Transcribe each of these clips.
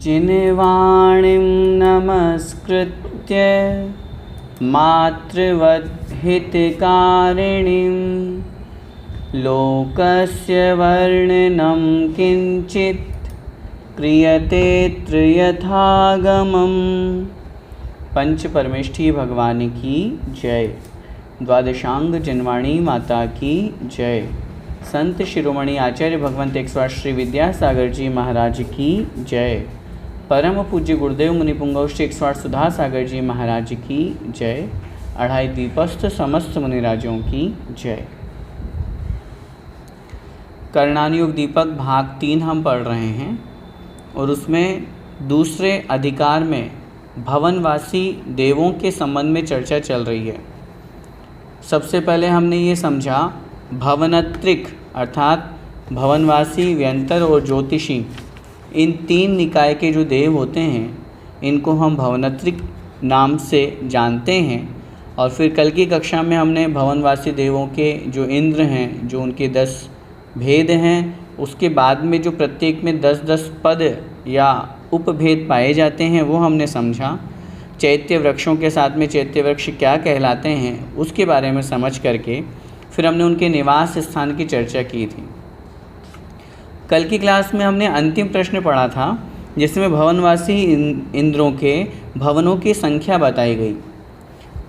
जिनवाणीं नमस्कृत्य मातृवद्हितकारिणीं लोकस्य वर्णनं किंचित् क्रियते यथागमम्। पंच परमेष्ठी भगवान की जय। द्वादशांग जिनवाणी माता की जय। संत शिरोमणि आचार्य भगवंत 108 श्री विद्यासागर जी महाराज की जय। परम पूज्य गुरुदेव मुनिपुंगव श्री 108 सुधा सागर जी महाराज की जय। अढ़ाई दीपस्थ समस्त मुनिराजों की जय। कर्णानुयोग दीपक भाग 3 हम पढ़ रहे हैं और उसमें दूसरे अधिकार में भवनवासी देवों के संबंध में चर्चा चल रही है। सबसे पहले हमने ये समझा भवनत्रिक अर्थात भवनवासी, व्यंतर और ज्योतिषी, इन 3 निकाय के जो देव होते हैं इनको हम भवनत्रिक नाम से जानते हैं। और फिर कल की कक्षा में हमने भवनवासी देवों के जो इंद्र हैं, जो उनके 10 भेद हैं, उसके बाद में जो प्रत्येक में 10-10 पद या उपभेद पाए जाते हैं वो हमने समझा। चैत्य वृक्षों के साथ में चैत्य वृक्ष क्या कहलाते हैं उसके बारे में समझ करके फिर हमने उनके निवास स्थान की चर्चा की थी। कल की क्लास में हमने अंतिम प्रश्न पढ़ा था जिसमें भवनवासी इंद्रों के भवनों की संख्या बताई गई।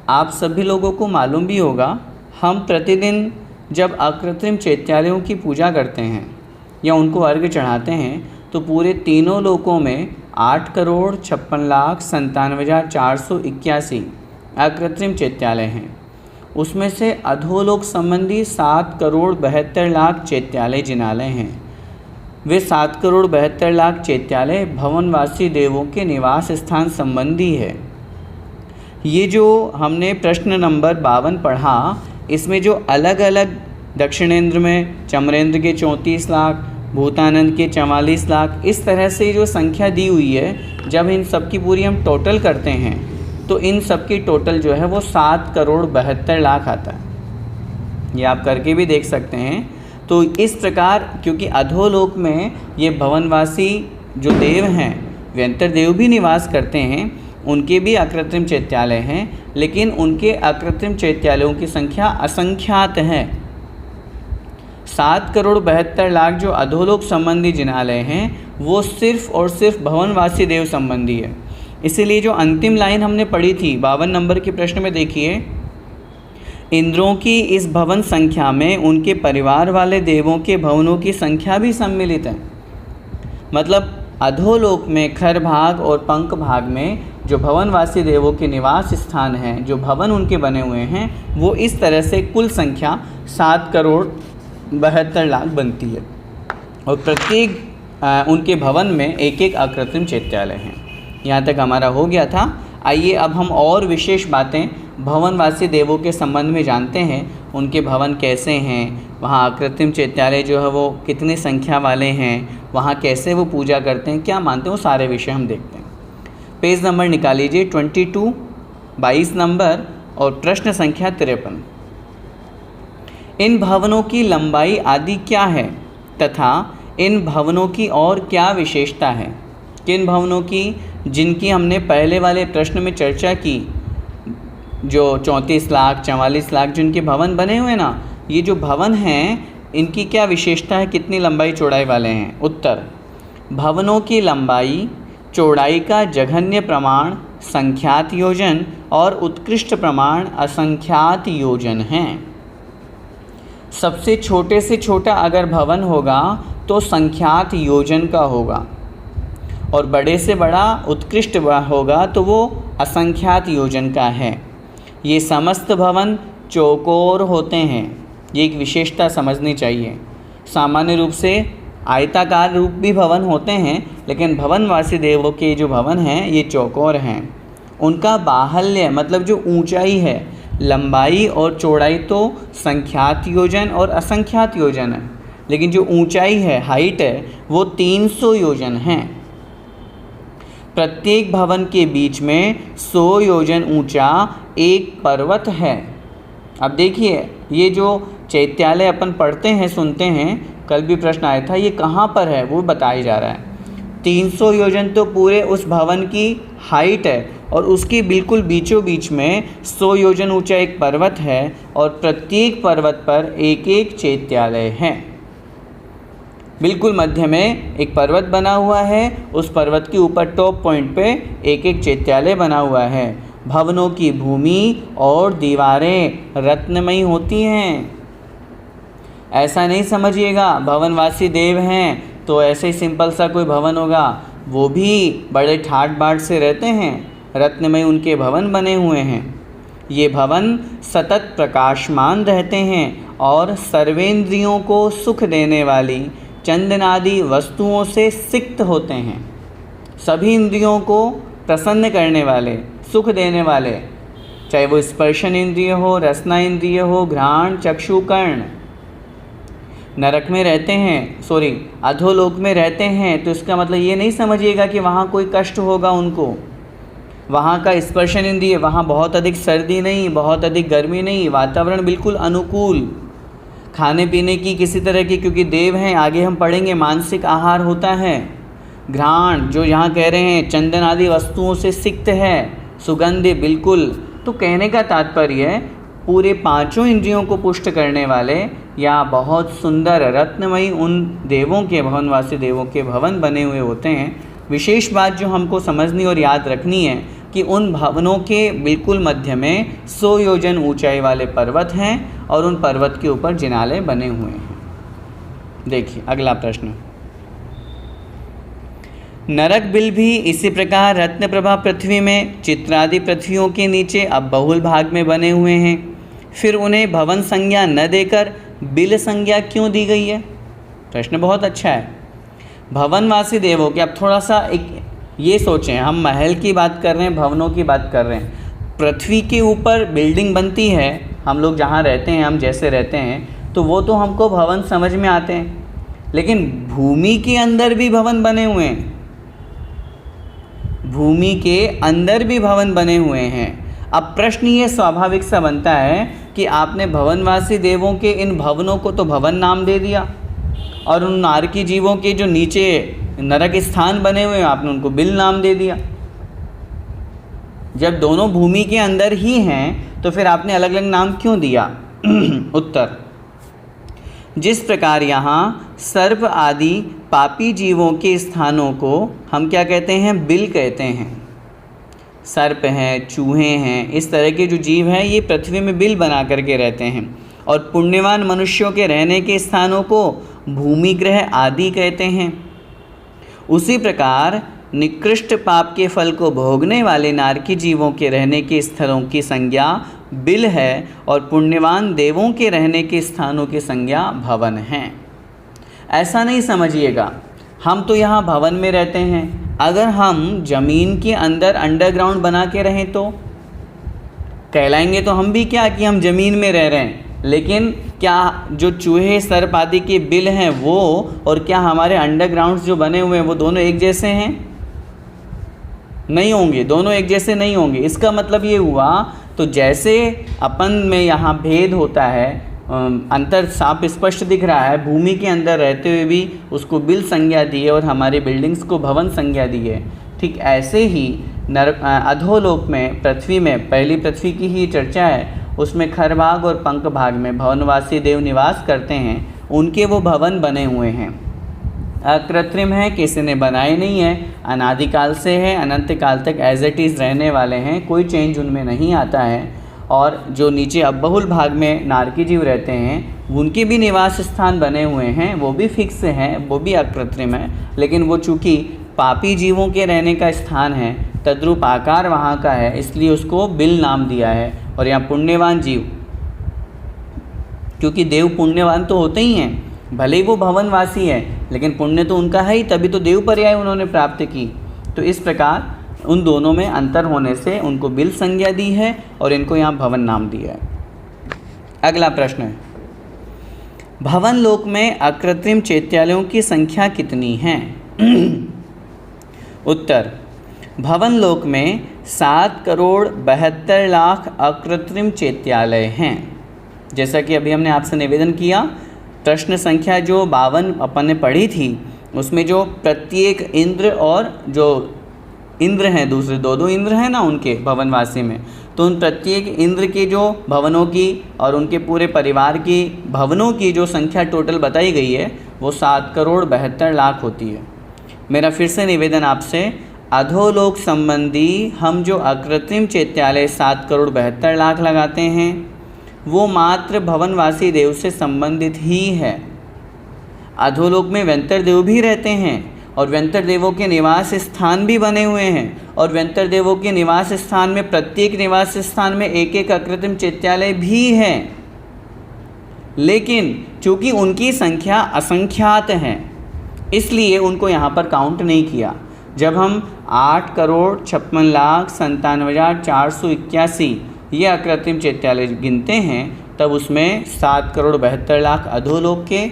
आप सभी लोगों को मालूम भी होगा, हम प्रतिदिन जब अकृत्रिम चैत्यालयों की पूजा करते हैं या उनको अर्घ्य चढ़ाते हैं तो पूरे तीनों लोकों में 8,56,97,481 अकृत्रिम चैत्यालय हैं। उसमें से अधोलोक संबंधी 7,72,00,000 चैत्यालय जिनालय हैं। वे 7,72,00,000 चैत्यालय भवनवासी देवों के निवास स्थान संबंधी है। ये जो हमने प्रश्न नंबर 52 पढ़ा, इसमें जो अलग अलग दक्षिणेंद्र में चमरेंद्र के 34 लाख, भूतानंद के 44 लाख, इस तरह से जो संख्या दी हुई है, जब इन सब की पूरी हम टोटल करते हैं तो इन सब की टोटल जो है वो 7,72,00,000 आता है। ये आप करके भी देख सकते हैं। तो इस प्रकार क्योंकि अधोलोक में ये भवनवासी जो देव हैं, व्यंतर देव भी निवास करते हैं, उनके भी अकृत्रिम चैत्यालय हैं, लेकिन उनके अकृत्रिम चैत्यालयों की संख्या असंख्यात है। 7,72,00,000 जो अधोलोक संबंधी जिनालय हैं वो सिर्फ और सिर्फ भवनवासी देव संबंधी है। इसीलिए जो अंतिम लाइन हमने पढ़ी थी 52 नंबर के प्रश्न में, देखिए, इंद्रों की इस भवन संख्या में उनके परिवार वाले देवों के भवनों की संख्या भी सम्मिलित है। मतलब अधोलोक में खर भाग और पंख भाग में जो भवनवासी देवों के निवास स्थान हैं, जो भवन उनके बने हुए हैं, वो इस तरह से कुल संख्या 7,72,00,000 बनती है। और प्रत्येक उनके भवन में एक एक अकृत्रिम चैत्यालय हैं। यहाँ तक हमारा हो गया था। आइए अब हम और विशेष बातें भवनवासी देवों के संबंध में जानते हैं। उनके भवन कैसे हैं, वहाँ अकृत्रिम चैत्यालय जो है वो कितनी संख्या वाले हैं, वहाँ कैसे वो पूजा करते हैं, क्या मानते हैं, वो सारे विषय हम देखते हैं। पेज नंबर निकाल लीजिए 22 नंबर और प्रश्न संख्या 53। इन भवनों की लंबाई आदि क्या है तथा इन भवनों की और क्या विशेषता है? किन भवनों की? जिनकी हमने पहले वाले प्रश्न में चर्चा की, जो 34 लाख 44 लाख जिनके भवन बने हुए ना, ये जो भवन हैं इनकी क्या विशेषता है, कितनी लंबाई चौड़ाई वाले हैं? उत्तर, भवनों की लंबाई चौड़ाई का जघन्य प्रमाण संख्यात योजन और उत्कृष्ट प्रमाण असंख्यात योजन हैं। सबसे छोटे से छोटा अगर भवन होगा तो संख्यात योजन का होगा और बड़े से बड़ा उत्कृष्ट होगा तो वो असंख्यात योजन का है। ये समस्त भवन चौकोर होते हैं। ये एक विशेषता समझनी चाहिए। सामान्य रूप से आयताकार रूप भी भवन होते हैं, लेकिन भवनवासी देवों के जो भवन हैं ये चौकोर हैं। उनका बाहल्य मतलब जो ऊंचाई है, लंबाई और चौड़ाई तो संख्यात योजन और असंख्यात योजन है, लेकिन जो ऊंचाई है, हाइट है, वो 300 योजन है। प्रत्येक भवन के बीच में 100 योजन ऊंचा एक पर्वत है। अब देखिए, ये जो चैत्यालय अपन पढ़ते हैं, सुनते हैं, कल भी प्रश्न आया था, ये कहाँ पर है वो बताया जा रहा है। 300 योजन तो पूरे उस भवन की हाइट है और उसके बिल्कुल बीचों बीच में 100 योजन ऊंचा एक पर्वत है और प्रत्येक पर्वत पर एक एक चैत्यालय है। बिल्कुल मध्य में एक पर्वत बना हुआ है, उस पर्वत के ऊपर टॉप पॉइंट पे एक एक चैत्यालय बना हुआ है। भवनों की भूमि और दीवारें रत्नमयी होती हैं। ऐसा नहीं समझिएगा भवनवासी देव हैं तो ऐसे ही सिंपल सा कोई भवन होगा, वो भी बड़े ठाट बाट से रहते हैं, रत्नमय उनके भवन बने हुए हैं। ये भवन सतत प्रकाशमान रहते हैं और सर्वेंद्रियों को सुख देने वाली चंदनादि वस्तुओं से सिक्त होते हैं। सभी इंद्रियों को प्रसन्न करने वाले, सुख देने वाले, चाहे वो स्पर्शन इंद्रिय हो, रसना इंद्रिय हो, घ्राण, चक्षु, कर्ण। नरक में रहते हैं, अधोलोक में रहते हैं, तो इसका मतलब ये नहीं समझिएगा कि वहाँ कोई कष्ट होगा उनको। वहाँ का स्पर्शन इंद्रिय, वहाँ बहुत अधिक सर्दी नहीं, बहुत अधिक गर्मी नहीं, वातावरण बिल्कुल अनुकूल, खाने पीने की किसी तरह की, क्योंकि देव हैं, आगे हम पढ़ेंगे मानसिक आहार होता है। घ्राण जो यहाँ कह रहे हैं चंदन आदि वस्तुओं से सिक्त है, सुगंध बिल्कुल। तो कहने का तात्पर्य है पूरे पांचों इंद्रियों को पुष्ट करने वाले या बहुत सुंदर रत्नमयी उन देवों के, भवनवासी देवों के भवन बने हुए होते हैं। विशेष बात जो हमको समझनी और याद रखनी है कि उन भवनों के बिल्कुल मध्य में 100 योजन ऊंचाई वाले पर्वत हैं और उन पर्वत के ऊपर जिनालय बने हुए हैं। देखिए अगला प्रश्न। नरक बिल भी इसी प्रकार रत्न प्रभा पृथ्वी में चित्रादि पृथ्वियों के नीचे अब बहुल भाग में बने हुए हैं। फिर उन्हें भवन संज्ञा न देकर बिल संज्ञा क्यों दी गई है? प्रश्न बहुत अच्छा है। भवनवासी देवों के, अब थोड़ा सा एक ये सोचें, हम महल की बात कर रहे हैं, भवनों की बात कर रहे हैं। पृथ्वी के ऊपर बिल्डिंग बनती है, हम लोग जहाँ रहते हैं, हम जैसे रहते हैं, तो वो तो हमको भवन समझ में आते हैं, लेकिन भूमि के अंदर भी भवन बने हुए हैं। भूमि के अंदर भी भवन बने हुए हैं। अब प्रश्न ये स्वाभाविक सा बनता है कि आपने भवनवासी देवों के इन भवनों को तो भवन नाम दे दिया और उन नारकी जीवों के जो नीचे नरक स्थान बने हुए हैं आपने उनको बिल नाम दे दिया। जब दोनों भूमि के अंदर ही हैं तो फिर आपने अलग अलग नाम क्यों दिया? उत्तर, जिस प्रकार यहाँ सर्प आदि पापी जीवों के स्थानों को हम क्या कहते हैं? बिल कहते हैं। सर्प हैं, चूहे हैं, इस तरह के जो जीव हैं ये पृथ्वी में बिल बना करके रहते हैं। और पुण्यवान मनुष्यों के रहने के स्थानों को भूमिग्रह आदि कहते हैं। उसी प्रकार निकृष्ट पाप के फल को भोगने वाले नारकी जीवों के रहने के स्थलों की संज्ञा बिल है और पुण्यवान देवों के रहने के स्थानों की संज्ञा भवन है। ऐसा नहीं समझिएगा हम तो यहाँ भवन में रहते हैं, अगर हम ज़मीन के अंदर अंडरग्राउंड बना के रहें तो कहलाएंगे तो हम भी क्या कि हम ज़मीन में रह रहे हैं। लेकिन क्या जो चूहे सर्प आदि के बिल हैं वो और क्या हमारे अंडरग्राउंड्स जो बने हुए हैं वो दोनों एक जैसे हैं? नहीं होंगे, दोनों एक जैसे नहीं होंगे। इसका मतलब ये हुआ तो जैसे अपन में यहाँ भेद होता है, अंतर साफ स्पष्ट दिख रहा है, भूमि के अंदर रहते हुए भी उसको बिल संज्ञा दी है और हमारे बिल्डिंग्स को भवन संज्ञा दी है, ठीक ऐसे ही अधोलोक में, पृथ्वी में, पहली पृथ्वी की ही चर्चा है, उसमें खरभाग और पंख भाग में भवनवासी देव निवास करते हैं। उनके वो भवन बने हुए हैं, अकृत्रिम है, किसी ने बनाए नहीं है, अनादिकाल से है, अनंत काल तक एज इट इज़ रहने वाले हैं, कोई चेंज उनमें नहीं आता है। और जो नीचे अब बहुल भाग में नारकी जीव रहते हैं उनके भी निवास स्थान बने हुए हैं, वो भी फिक्स हैं, वो भी अकृत्रिम है, लेकिन वो चूँकि पापी जीवों के रहने का स्थान है, तद्रूप आकार वहाँ का है, इसलिए उसको बिल नाम दिया है। और यहाँ पुण्यवान जीव, क्योंकि देव पुण्यवान तो होते ही हैं, भले ही वो भवनवासी है लेकिन पुण्य तो उनका है ही, तभी तो देव पर्याय उन्होंने प्राप्त की। तो इस प्रकार उन दोनों में अंतर होने से उनको बिल संज्ञा दी है और इनको यहाँ भवन नाम दिया है। अगला प्रश्न है, भवन लोक में अकृत्रिम चैत्यालयों की संख्या कितनी है? उत्तर, भवन लोक में 7,72,00,000 अकृत्रिम चैत्यालय हैं। जैसा कि अभी हमने आपसे निवेदन किया, प्रश्न संख्या जो 52 अपन ने पढ़ी थी उसमें जो प्रत्येक इंद्र और जो इंद्र हैं, दूसरे दो इंद्र हैं ना उनके भवनवासी में, तो उन प्रत्येक इंद्र के जो भवनों की और उनके पूरे परिवार की भवनों की जो संख्या टोटल बताई गई है वो 7,72,00,000 होती है। मेरा फिर से निवेदन आपसे, अधोलोक संबंधी हम जो अकृत्रिम चैत्यालय 7,72,00,000 लगाते हैं वो मात्र भवनवासी देव से संबंधित ही है। अधोलोक में व्यंतर देव भी रहते हैं और व्यंतर देवों के निवास स्थान भी बने हुए हैं, और व्यंतर देवों के निवास स्थान में प्रत्येक निवास स्थान में एक एक अकृत्रिम चैत्यालय भी है, लेकिन चूँकि उनकी संख्या असंख्यात है इसलिए उनको यहाँ पर काउंट नहीं किया। जब हम 8,56,97,481 ये अकृत्रिम चैत्यालय गिनते हैं तब उसमें 7,72,00,000 अधोलोक के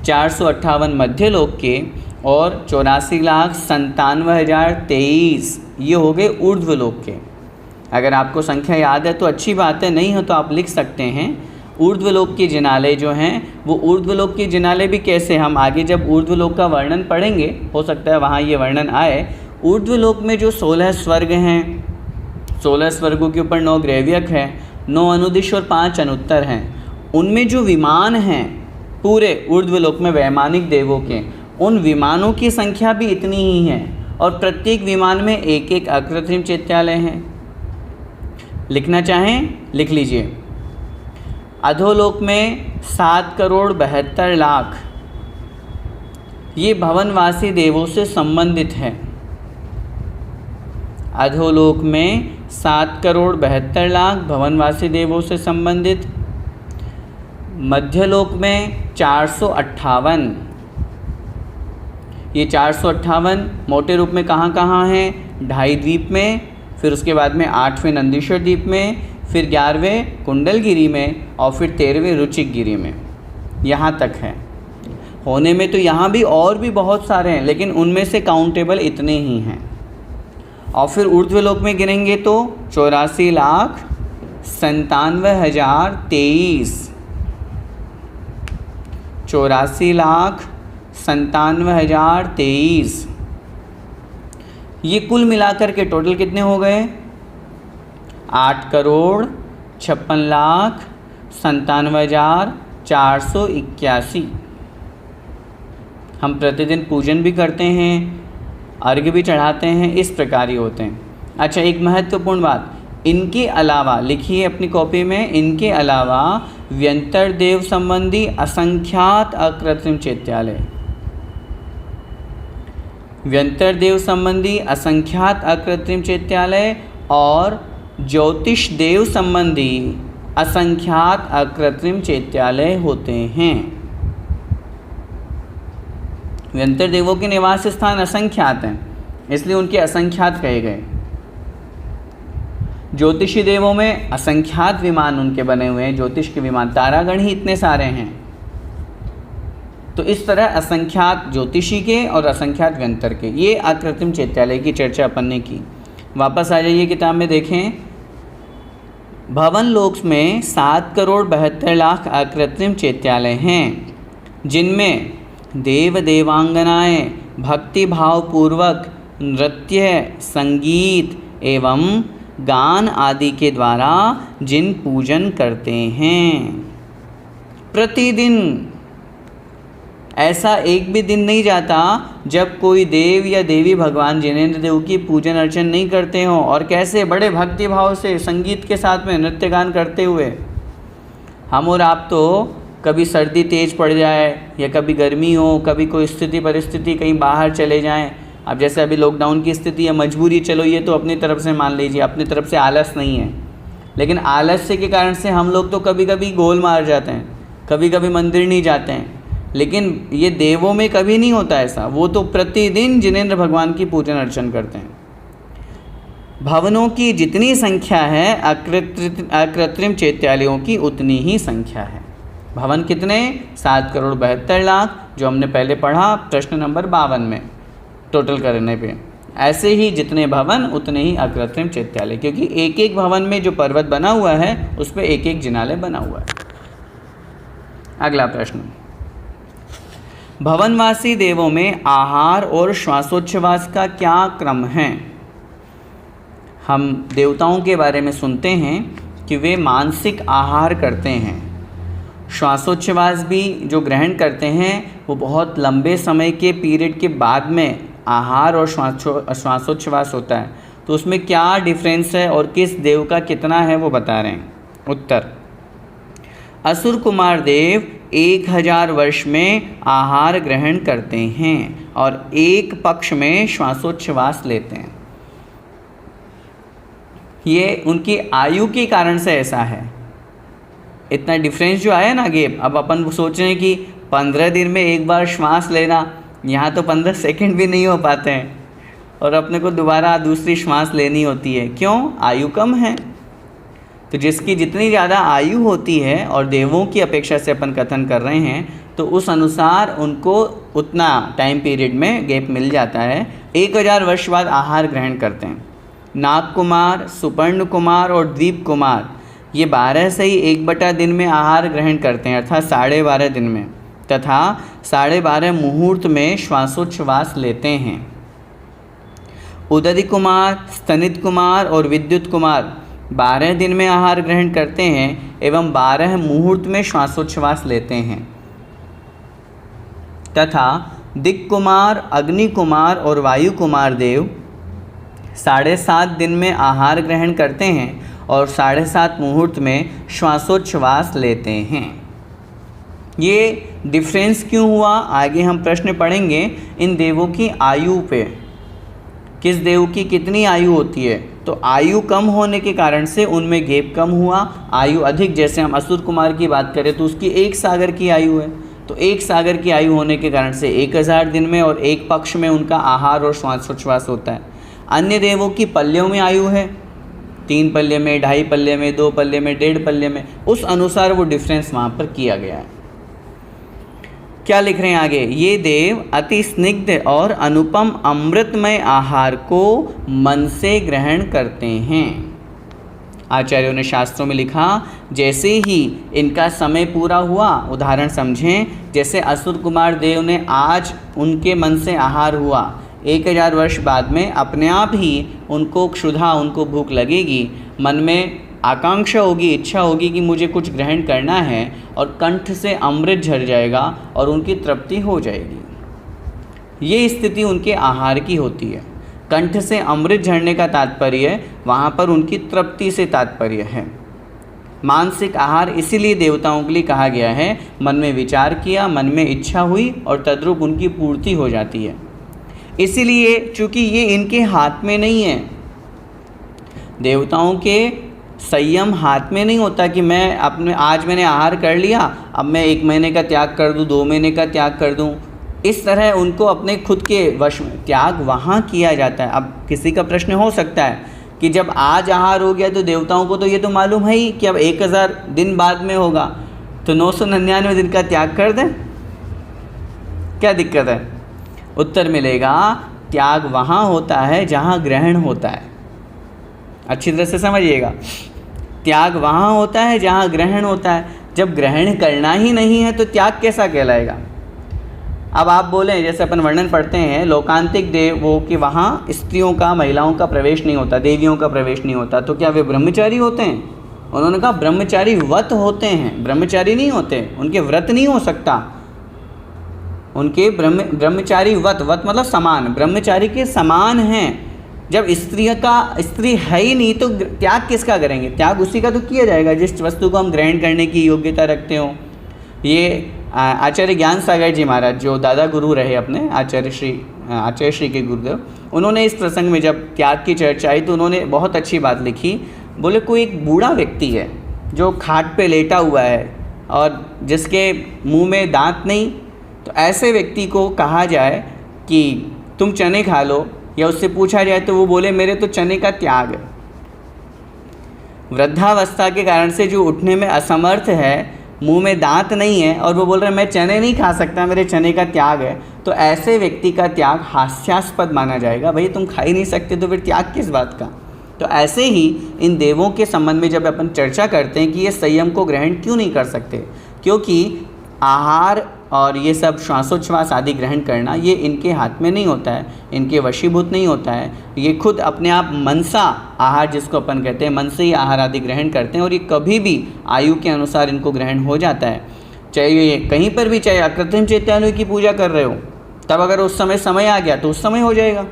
458 मध्यलोक के और 84,97,023 ये हो गए ऊर्ध्वलोक के। अगर आपको संख्या याद है तो अच्छी बात है, नहीं हो तो आप लिख सकते हैं। ऊर्ध्वलोक के जिनालय जो हैं वो ऊर्ध्वलोक के जिनालय भी कैसे, हम आगे जब ऊर्ध्वलोक का वर्णन पढ़ेंगे हो सकता है वहाँ ये वर्णन आए। ऊर्ध्वलोक में जो 16 स्वर्ग हैं, 16 स्वर्गों के ऊपर 9 ग्रैव्यक है, 9 अनुदिश और 5 अनुत्तर हैं, उनमें जो विमान हैं पूरे ऊर्ध्वलोक में वैमानिक देवों के, उन विमानों की संख्या भी इतनी ही है और प्रत्येक विमान में एक एक अकृत्रिम चैत्यालय है। लिखना चाहें लिख लीजिए। अधोलोक में 7,72,00,000 ये भवनवासी देवों से संबंधित है। अधोलोक में 7,72,00,000 भवनवासी देवों से संबंधित। मध्यलोक में 458, ये 458 मोटे रूप में कहाँ कहाँ हैं, ढाई द्वीप में, फिर उसके बाद में 8वें नंदीश्वर द्वीप में, फिर 11वें कुंडलगिरी में और फिर 13वें रुचिकगिरी में, यहाँ तक है। होने में तो यहाँ भी और भी बहुत सारे हैं लेकिन उनमें से काउंटेबल इतने ही हैं। और फिर ऊर्ध्वलोक में गिनेंगे तो 84,97,023, 84,97,023 ये कुल मिलाकर के टोटल कितने हो गए, 8,56,97,481। हम प्रतिदिन पूजन भी करते हैं, अर्घ्य भी चढ़ाते हैं, इस प्रकार ही होते हैं। अच्छा, एक महत्वपूर्ण बात, इनके अलावा लिखिए अपनी कॉपी में, इनके अलावा व्यंतर देव संबंधी असंख्यात अकृत्रिम चैत्यालय, व्यंतर देव संबंधी असंख्यात अकृत्रिम चैत्यालय और ज्योतिष देव संबंधी असंख्यात अकृत्रिम चैत्यालय होते हैं। व्यंतर देवों के निवास स्थान असंख्यात हैं इसलिए उनके असंख्यात कहे गए। ज्योतिषी देवों में असंख्यात विमान उनके बने हुए हैं, ज्योतिष के विमान, तारागण ही इतने सारे हैं। तो इस तरह असंख्यात ज्योतिषी के और असंख्यात व्यंतर के, ये अकृत्रिम चैत्यालय की चर्चा अपन ने की। वापस आ जाइए किताब में, देखें भवन लोक में 7,72,00,000 अकृत्रिम चैत्यालय हैं जिनमें देव देवांगनाएं भक्ति भाव पूर्वक नृत्य, संगीत एवं गान आदि के द्वारा जिन पूजन करते हैं। प्रतिदिन ऐसा एक भी दिन नहीं जाता जब कोई देव या देवी भगवान जिनेंद्र देव की पूजन अर्चन नहीं करते हों, और कैसे बड़े भक्ति भाव से संगीत के साथ में नृत्य गान करते हुए। हम और आप तो कभी सर्दी तेज़ पड़ जाए या कभी गर्मी हो, कभी कोई स्थिति परिस्थिति कहीं बाहर चले जाएं, अब जैसे अभी लॉकडाउन की स्थिति है, मजबूरी, चलो ये तो अपनी तरफ से मान लीजिए, अपनी तरफ से आलस नहीं है, लेकिन आलस्य के कारण से हम लोग तो कभी कभी गोल मार जाते हैं, कभी कभी मंदिर नहीं जाते हैं। लेकिन ये देवों में कभी नहीं होता ऐसा, वो तो प्रतिदिन जिनेंद्र भगवान की पूजन अर्चन करते हैं। भवनों की जितनी संख्या है अकृत्रिम चैत्यालयों की उतनी ही संख्या है। भवन कितने, 7,72,00,000 जो हमने पहले पढ़ा प्रश्न नंबर 52 में टोटल करने पे। ऐसे ही जितने भवन उतने ही अकृत्रिम चैत्यालय, क्योंकि एक एक भवन में जो पर्वत बना हुआ है उस पर एक एक जिनालय बना हुआ है। अगला प्रश्न, भवनवासी देवों में आहार और श्वासोच्छ्वास का क्या क्रम है? हम देवताओं के बारे में सुनते हैं कि वे मानसिक आहार करते हैं, श्वासोच्छ्वास भी जो ग्रहण करते हैं वो बहुत लंबे समय के पीरियड के बाद में आहार और श्वासोच्छ्वास होता है। तो उसमें क्या डिफरेंस है और किस देव का कितना है वो बता रहे हैं। उत्तर, असुर कुमार देव 1000 वर्ष में आहार ग्रहण करते हैं और एक पक्ष में श्वासोच्छ्वास लेते हैं। ये उनकी आयु के कारण से ऐसा है। इतना डिफरेंस जो आया ना गेप, अब अपन सोच रहे हैं कि 15 दिन में एक बार श्वास लेना, यहाँ तो 15 सेकंड भी नहीं हो पाते हैं और अपने को दोबारा दूसरी श्वास लेनी होती है। क्यों? आयु कम है। तो जिसकी जितनी ज़्यादा आयु होती है और देवों की अपेक्षा से अपन कथन कर रहे हैं, तो उस अनुसार उनको उतना टाइम पीरियड में गैप मिल जाता है। 1000 वर्ष बाद आहार ग्रहण करते हैं। नाग कुमार, सुपर्ण कुमार और द्वीप कुमार ये 12 से ही 1/2 दिन में आहार ग्रहण करते हैं, अर्थात 12.5 दिन में, तथा 12.5 मुहूर्त में श्वासोच्छ्वास लेते हैं। उदरी कुमार, स्तनित कुमार और विद्युत कुमार 12 दिन में आहार ग्रहण करते हैं एवं 12 मुहूर्त में श्वासोच्छ्वास लेते हैं, तथा दिक् कुमार, अग्नि कुमार और वायु कुमार देव 7.5 दिन में आहार ग्रहण करते हैं और 7.5 मुहूर्त में श्वासोच्छ्वास लेते हैं। ये डिफरेंस क्यों हुआ, आगे हम प्रश्न पढ़ेंगे इन देवों की आयु पे, किस देव की कितनी आयु होती है। तो आयु कम होने के कारण से उनमें गैप कम हुआ। आयु अधिक, जैसे हम असुर कुमार की बात करें तो उसकी 1 सागर की आयु है, तो 1 सागर की आयु होने के कारण से 1000 दिन में और एक पक्ष में उनका आहार और श्वासोच्छ्वास होता है। अन्य देवों की पल्यों में आयु है, 3 पल्ले में, 2.5 पल्ले में, 2 पल्ले में, 1.5 पल्ले में, उस अनुसार वो डिफरेंस वहाँ पर किया गया है। क्या लिख रहे हैं आगे? ये देव अति स्निग्ध और अनुपम अमृतमय आहार को मन से ग्रहण करते हैं। आचार्यों ने शास्त्रों में लिखा, जैसे ही इनका समय पूरा हुआ, उदाहरण समझें, जैसे असुर कुमार देव ने आज उनके मन से आहार हुआ, 1000 वर्ष बाद में अपने आप ही उनको क्षुधा, उनको भूख लगेगी, मन में आकांक्षा होगी, इच्छा होगी कि मुझे कुछ ग्रहण करना है और कंठ से अमृत झर जाएगा और उनकी तृप्ति हो जाएगी। ये स्थिति उनके आहार की होती है। कंठ से अमृत झरने का तात्पर्य वहाँ पर उनकी तृप्ति से तात्पर्य है। मानसिक आहार इसीलिए देवताओं के लिए कहा गया है, मन में विचार किया, मन में इच्छा हुई और तद्रूप उनकी पूर्ति हो जाती है। इसीलिए चूँकि ये इनके हाथ में नहीं है, देवताओं के संयम हाथ में नहीं होता कि मैं अपने आज मैंने आहार कर लिया, अब मैं 1 महीने का त्याग कर दूं, 2 महीने का त्याग कर दूं। इस तरह उनको अपने खुद के वश में त्याग वहाँ किया जाता है। अब किसी का प्रश्न हो सकता है कि जब आज आहार हो गया तो देवताओं को तो ये तो मालूम है ही कि अब 1000 दिन बाद में होगा, तो 999 दिन का त्याग कर दें, क्या दिक्कत है? उत्तर मिलेगा, त्याग वहाँ होता है जहाँ ग्रहण होता है। अच्छी तरह से समझिएगा, त्याग वहाँ होता है जहाँ ग्रहण होता है। जब ग्रहण करना ही नहीं है तो त्याग कैसा कहलाएगा? अब आप बोलें, जैसे अपन वर्णन पढ़ते हैं लोकांतिक देवों कि वहाँ स्त्रियों का, महिलाओं का प्रवेश नहीं होता, देवियों का प्रवेश नहीं होता, तो क्या वे ब्रह्मचारी होते हैं? उन्होंने कहा ब्रह्मचारी व्रत होते हैं, ब्रह्मचारी नहीं होते, उनके व्रत नहीं हो सकता, उनके ब्रह्मचारी व्रत मतलब समान, ब्रह्मचारी के समान हैं। जब स्त्री है ही नहीं तो त्याग किसका करेंगे? त्याग उसी का तो किया जाएगा जिस वस्तु को हम ग्रहण करने की योग्यता रखते हो। ये आचार्य ज्ञान सागर जी महाराज जो दादा गुरु रहे अपने, आचार्य श्री के गुरुदेव, उन्होंने इस प्रसंग में जब त्याग की चर्चा आई तो उन्होंने बहुत अच्छी बात लिखी। बोले कोई एक बूढ़ा व्यक्ति है जो खाट पे लेटा हुआ है और जिसके मुंह में दांत नहीं, तो ऐसे व्यक्ति को कहा जाए कि तुम चने खा लो, या उससे पूछा जाए तो वो बोले मेरे तो चने का त्याग है। वृद्धावस्था के कारण से जो उठने में असमर्थ है, मुंह में दांत नहीं है और वो बोल रहे मैं चने नहीं खा सकता, मेरे चने का त्याग है, तो ऐसे व्यक्ति का त्याग हास्यास्पद माना जाएगा। भाई तुम खा ही नहीं सकते तो फिर त्याग किस बात का? तो ऐसे ही इन देवों के संबंध में जब अपन चर्चा करते हैं कि ये संयम को ग्रहण क्यों नहीं कर सकते, क्योंकि आहार और ये सब श्वासोच्छ्वास आदि ग्रहण करना, ये इनके हाथ में नहीं होता है, इनके वशीभूत नहीं होता है। ये खुद अपने आप मनसा आहार, जिसको अपन कहते हैं, मन से ही आहार आदि ग्रहण करते हैं और ये कभी भी आयु के अनुसार इनको ग्रहण हो जाता है। चाहे ये कहीं पर भी, चाहे अकृत्रिम चैत्यालयों की पूजा कर रहे हो, तब अगर उस समय आ गया तो उस समय हो जाएगा।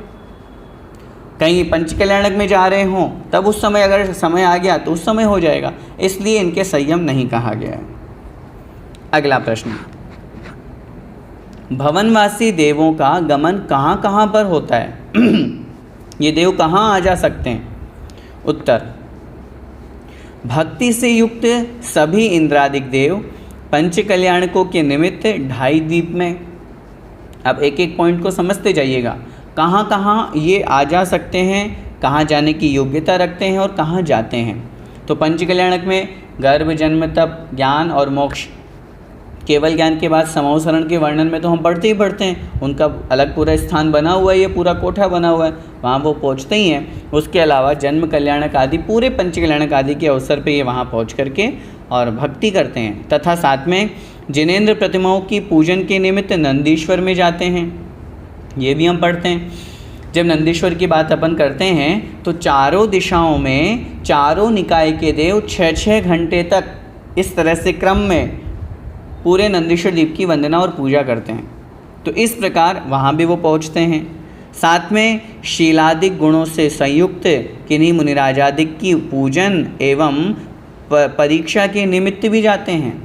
कहीं पंचकल्याणक में जा रहे हों, तब उस समय अगर समय आ गया तो उस समय हो जाएगा। इसलिए इनके संयम नहीं कहा गया है। अगला प्रश्न, भवनवासी देवों का गमन कहाँ कहाँ पर होता है? ये देव कहाँ आ जा सकते हैं? उत्तर, भक्ति से युक्त सभी इंद्रादिक देव पंचकल्याणकों के निमित्त 2.5 द्वीप में। अब एक एक पॉइंट को समझते जाइएगा, कहाँ कहाँ ये आ जा सकते हैं, कहाँ जाने की योग्यता रखते हैं और कहाँ जाते हैं। तो पंचकल्याणक में गर्भ, जन्म, तप, ज्ञान और मोक्ष, केवल ज्ञान के बाद समावसरण के वर्णन में तो हम पढ़ते ही पढ़ते हैं, उनका अलग पूरा स्थान बना हुआ है, ये पूरा कोठा बना हुआ है, वहाँ वो पहुँचते ही हैं। उसके अलावा जन्म कल्याणक आदि, पूरे पंचकल्याणक आदि के अवसर पे ये वहाँ पहुँच करके और भक्ति करते हैं। तथा साथ में जिनेंद्र प्रतिमाओं की पूजन के निमित्त नंदीश्वर में जाते हैं, ये भी हम पढ़ते हैं। जब नंदीश्वर की बात अपन करते हैं तो चारों दिशाओं में चारों निकाय के देव 6-6 घंटे तक इस तरह से क्रम में पूरे नंदीश्वर द्वीप की वंदना और पूजा करते हैं। तो इस प्रकार वहाँ भी वो पहुँचते हैं। साथ में शीलादिक गुणों से संयुक्त किन्हीं मुनिराजादिक की पूजन एवं परीक्षा के निमित्त भी जाते हैं।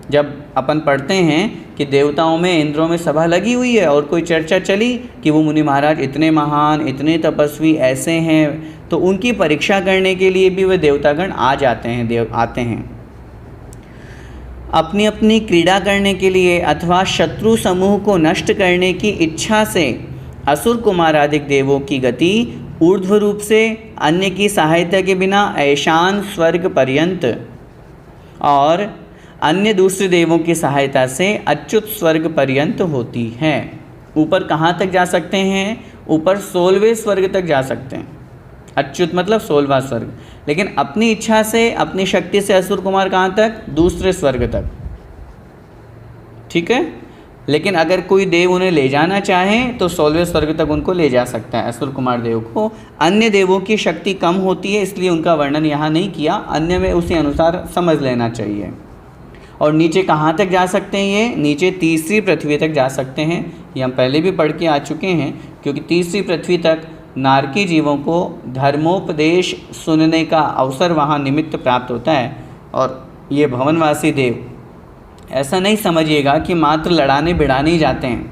जब अपन पढ़ते हैं कि देवताओं में, इंद्रों में सभा लगी हुई है और कोई चर्चा चली कि वो मुनि महाराज इतने महान, इतने तपस्वी ऐसे हैं, तो उनकी परीक्षा करने के लिए भी वे देवतागण आ जाते हैं, आते हैं। अपनी अपनी क्रीड़ा करने के लिए अथवा शत्रु समूह को नष्ट करने की इच्छा से असुर कुमारादिक देवों की गति ऊर्ध्व रूप से अन्य की सहायता के बिना ऐशान स्वर्ग पर्यंत और अन्य दूसरे देवों की सहायता से अच्युत स्वर्ग पर्यंत होती है। ऊपर कहाँ तक जा सकते हैं? ऊपर 16वें स्वर्ग तक जा सकते हैं। अच्युत मतलब 16वां स्वर्ग। लेकिन अपनी इच्छा से, अपनी शक्ति से असुर कुमार कहाँ तक? दूसरे स्वर्ग तक। ठीक है। लेकिन अगर कोई देव उन्हें ले जाना चाहे तो 16वें स्वर्ग तक उनको ले जा सकता है, असुर कुमार देव को। अन्य देवों की शक्ति कम होती है, इसलिए उनका वर्णन यहाँ नहीं किया। अन्य में उसी अनुसार समझ लेना चाहिए। और नीचे कहाँ तक जा सकते हैं? ये नीचे तीसरी पृथ्वी तक जा सकते हैं। ये हम पहले भी पढ़ के आ चुके हैं, क्योंकि तीसरी पृथ्वी तक नारकी जीवों को धर्मोपदेश सुनने का अवसर वहाँ निमित्त प्राप्त होता है। और ये भवनवासी देव, ऐसा नहीं समझिएगा कि मात्र लड़ाने बिड़ाने ही जाते हैं।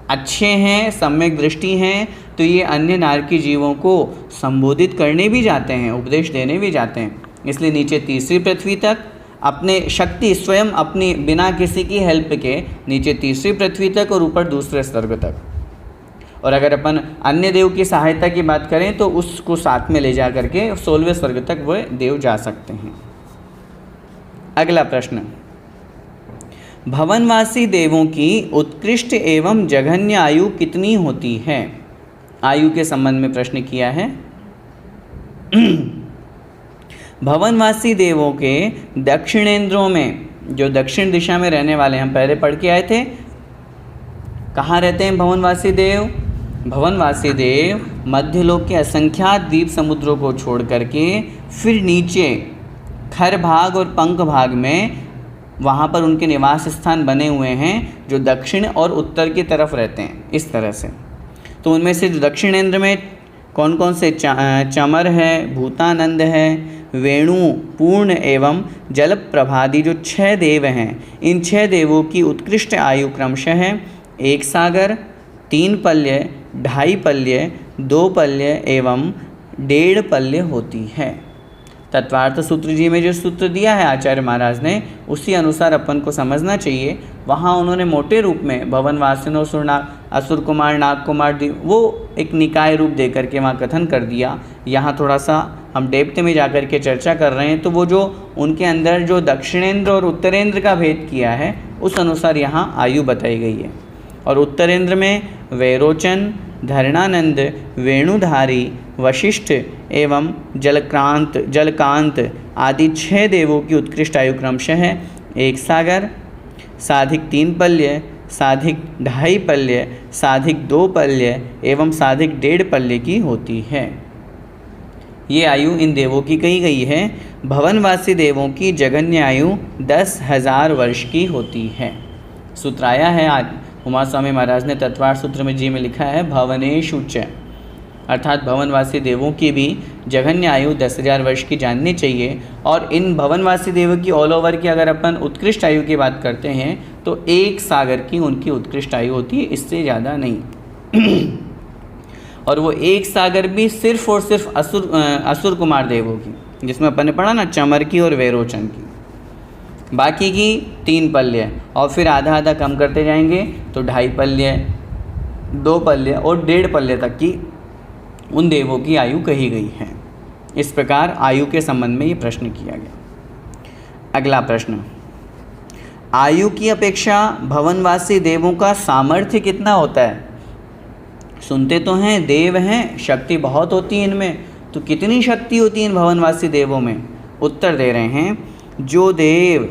अच्छे हैं, सम्यक दृष्टि हैं, तो ये अन्य नारकी जीवों को संबोधित करने भी जाते हैं, उपदेश देने भी जाते हैं। इसलिए नीचे तीसरी पृथ्वी तक अपने शक्ति स्वयं, अपनी बिना किसी की हेल्प के नीचे तीसरी पृथ्वी तक और ऊपर दूसरे स्वर्ग तक। और अगर अपन अन्य देव की सहायता की बात करें तो उसको साथ में ले जा करके 16वें स्वर्ग तक वह देव जा सकते हैं। अगला प्रश्न, भवनवासी देवों की उत्कृष्ट एवं जघन्य आयु कितनी होती है? आयु के संबंध में प्रश्न किया है। भवनवासी देवों के दक्षिणेंद्रों में, जो दक्षिण दिशा में रहने वाले, हम पहले पढ़ के आए थे, कहाँ रहते हैं भवनवासी देव? भवनवासी देव मध्यलोक के असंख्यात द्वीप समुद्रों को छोड़ करके फिर नीचे खर भाग और पंख भाग में वहाँ पर उनके निवास स्थान बने हुए हैं, जो दक्षिण और उत्तर की तरफ रहते हैं, इस तरह से। तो उनमें से जो दक्षिणेंद्र में कौन कौन से? चमर है, भूतानंद है, वेणु, पूर्ण एवं जल प्रभादि, जो 6 देव हैं। इन 6 देवों की उत्कृष्ट आयु क्रमशः 1 सागर, 3 पल्य, 2.5 पल्य, 2 पल्य एवं 1.5 पल्य होती है। तत्वार्थ सूत्र जी में जो सूत्र दिया है आचार्य महाराज ने, उसी अनुसार अपन को समझना चाहिए। वहाँ उन्होंने मोटे रूप में भवनवासिनो असुर कुमार, नाग कुमार, वो एक निकाय रूप दे करके वहाँ कथन कर दिया। यहाँ थोड़ा सा हम डेप्थ में जाकर के चर्चा कर रहे हैं, तो वो जो उनके अंदर जो दक्षिणेंद्र और उत्तरेंद्र का भेद किया है, उस अनुसार यहाँ आयु बताई गई है। और उत्तरेंद्र में वैरोचन, धरणानंद, वेणुधारी, वशिष्ठ एवं जलकांत आदि 6 देवों की उत्कृष्ट आयु क्रमशः 1 सागर, साधिक 3 पल्य, साधिक 2.5 पल्य, साधिक 2 पल्य एवं साधिक 1.5 पल्य की होती है। ये आयु इन देवों की कही गई है। भवनवासी देवों की जगन्य आयु 10,000 वर्ष की होती है। सूत्र आया है आज उमा स्वामी महाराज ने तत्वार्थ सूत्र में जी में लिखा है भवनेषु च, अर्थात भवनवासी देवों की भी जघन्य आयु 10,000 वर्ष की जाननी चाहिए। और इन भवनवासी देवों की ऑल ओवर की अगर अपन उत्कृष्ट आयु की बात करते हैं तो 1 सागर की उनकी उत्कृष्ट आयु होती है, इससे ज़्यादा नहीं। और वो 1 सागर भी सिर्फ और सिर्फ असुर कुमार देवों की, जिसमें अपन ने पढ़ा ना चमर की और वेरोचन की। बाकी की 3 पल्य और फिर आधा आधा कम करते जाएंगे तो 2.5 पल्य, 2 पल्य और 1.5 पल्य तक की उन देवों की आयु कही गई है। इस प्रकार आयु के संबंध में ये प्रश्न किया गया। अगला प्रश्न, आयु की अपेक्षा भवनवासी देवों का सामर्थ्य कितना होता है? सुनते तो हैं देव हैं, शक्ति बहुत होती है इनमें, तो कितनी शक्ति होती है इन भवनवासी देवों में? उत्तर दे रहे हैं, जो देव,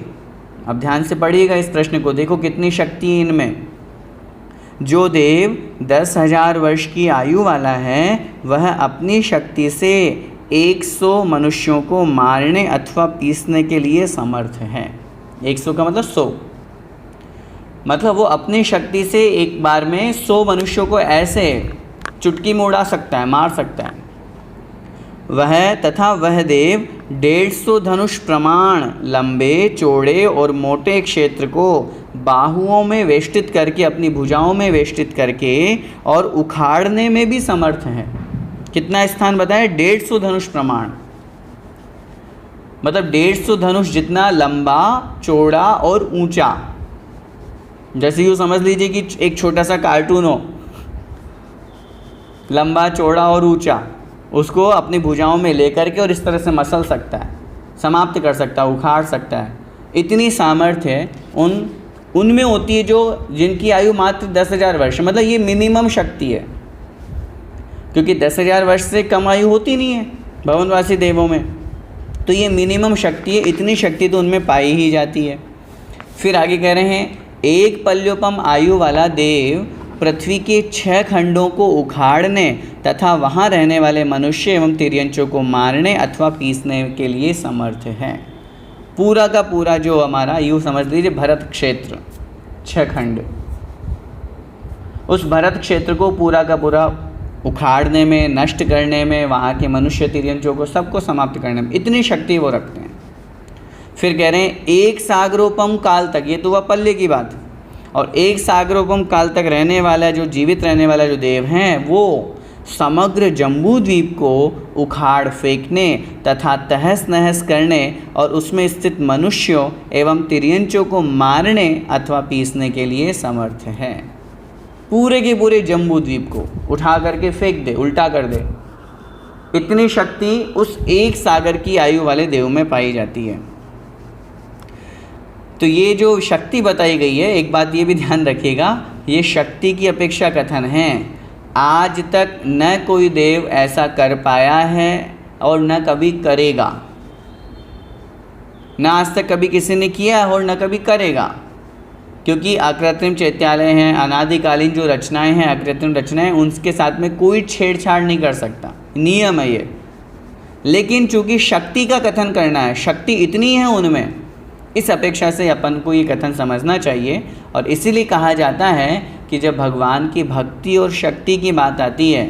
अब ध्यान से पढ़िएगा इस प्रश्न को, देखो कितनी शक्ति है इनमें। जो देव 10,000 वर्ष की आयु वाला है वह अपनी शक्ति से 100 मनुष्यों को मारने अथवा पीसने के लिए समर्थ है। 100 का मतलब 100, मतलब वो अपनी शक्ति से एक बार में 100 मनुष्यों को ऐसे चुटकी में उड़ा सकता है, मार सकता है। वह देव 150 धनुष प्रमाण लंबे चौड़े और मोटे क्षेत्र को बाहुओं में वेष्टित करके, अपनी भुजाओं में वेष्टित करके और उखाड़ने में भी समर्थ है। कितना स्थान बताया? 150 धनुष प्रमाण, मतलब 150 धनुष जितना लंबा चौड़ा और ऊंचा। जैसे यूँ समझ लीजिए कि एक छोटा सा कार्टून हो, लंबा चौड़ा और ऊंचा, उसको अपनी भुजाओं में लेकर के और इस तरह से मसल सकता है, समाप्त कर सकता है, उखाड़ सकता है। इतनी सामर्थ्य उनमें होती है जो जिनकी आयु मात्र 10,000 वर्ष, मतलब ये मिनिमम शक्ति है, क्योंकि 10,000 वर्ष से कम आयु होती नहीं है भवनवासी देवों में, तो ये मिनिमम शक्ति है। इतनी शक्ति तो उनमें पाई ही जाती है। फिर आगे कह रहे हैं, 1 पल्योपम आयु वाला देव पृथ्वी के 6 खंडों को उखाड़ने तथा वहाँ रहने वाले मनुष्य एवं तिर्यंचों को मारने अथवा पीसने के लिए समर्थ है। पूरा का पूरा जो हमारा, यूँ समझ लीजिए भरत क्षेत्र 6 खंड, उस भरत क्षेत्र को पूरा का पूरा उखाड़ने में, नष्ट करने में, वहाँ के मनुष्य तिर्यंचों को सबको समाप्त करने में इतनी शक्ति वो रखते हैं। फिर कह रहे हैं 1 सागरोपम काल तक, ये तो वह पल्ले की बात, और 1 सागरोपम काल तक रहने वाला जो जीवित रहने वाला जो देव हैं वो समग्र जम्बू द्वीप को उखाड़ फेंकने तथा तहस नहस करने और उसमें स्थित मनुष्यों एवं तिर्यंचों को मारने अथवा पीसने के लिए समर्थ है। पूरे के पूरे जम्बू द्वीप को उठा करके फेंक दे, उल्टा कर दे, इतनी शक्ति उस 1 सागर की आयु वाले देव में पाई जाती है। तो ये जो शक्ति बताई गई है, एक बात ये भी ध्यान रखिएगा, ये शक्ति की अपेक्षा कथन है। आज तक न कोई देव ऐसा कर पाया है और न कभी करेगा, न आज तक कभी किसी ने किया और न कभी करेगा, क्योंकि अकृत्रिम चैत्यालय हैं, अनादिकालीन जो रचनाएं हैं, अकृत्रिम रचनाएं, उनके साथ में कोई छेड़छाड़ नहीं कर सकता, नियम है ये। लेकिन चूंकि शक्ति का कथन करना है, शक्ति इतनी है उनमें, इस अपेक्षा से अपन को ये कथन समझना चाहिए। और इसीलिए कहा जाता है कि जब भगवान की भक्ति और शक्ति की बात आती है,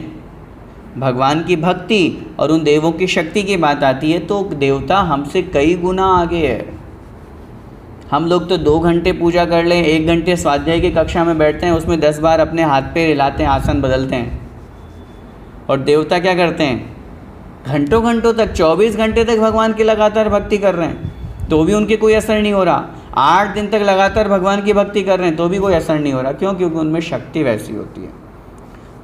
भगवान की भक्ति और उन देवों की शक्ति की बात आती है, तो देवता हमसे कई गुना आगे है। हम लोग तो 2 घंटे पूजा कर लें, 1 घंटे स्वाध्याय की कक्षा में बैठते हैं, उसमें 10 बार अपने हाथ पैर हिलाते हैं, आसन बदलते हैं, और देवता क्या करते हैं? घंटों घंटों तक, 24 घंटे तक भगवान की लगातार भक्ति कर रहे हैं, तो भी उनके कोई असर नहीं हो रहा। 8 दिन तक लगातार भगवान की भक्ति कर रहे हैं, तो भी कोई असर नहीं हो रहा। क्यों? क्योंकि उनमें शक्ति वैसी होती है।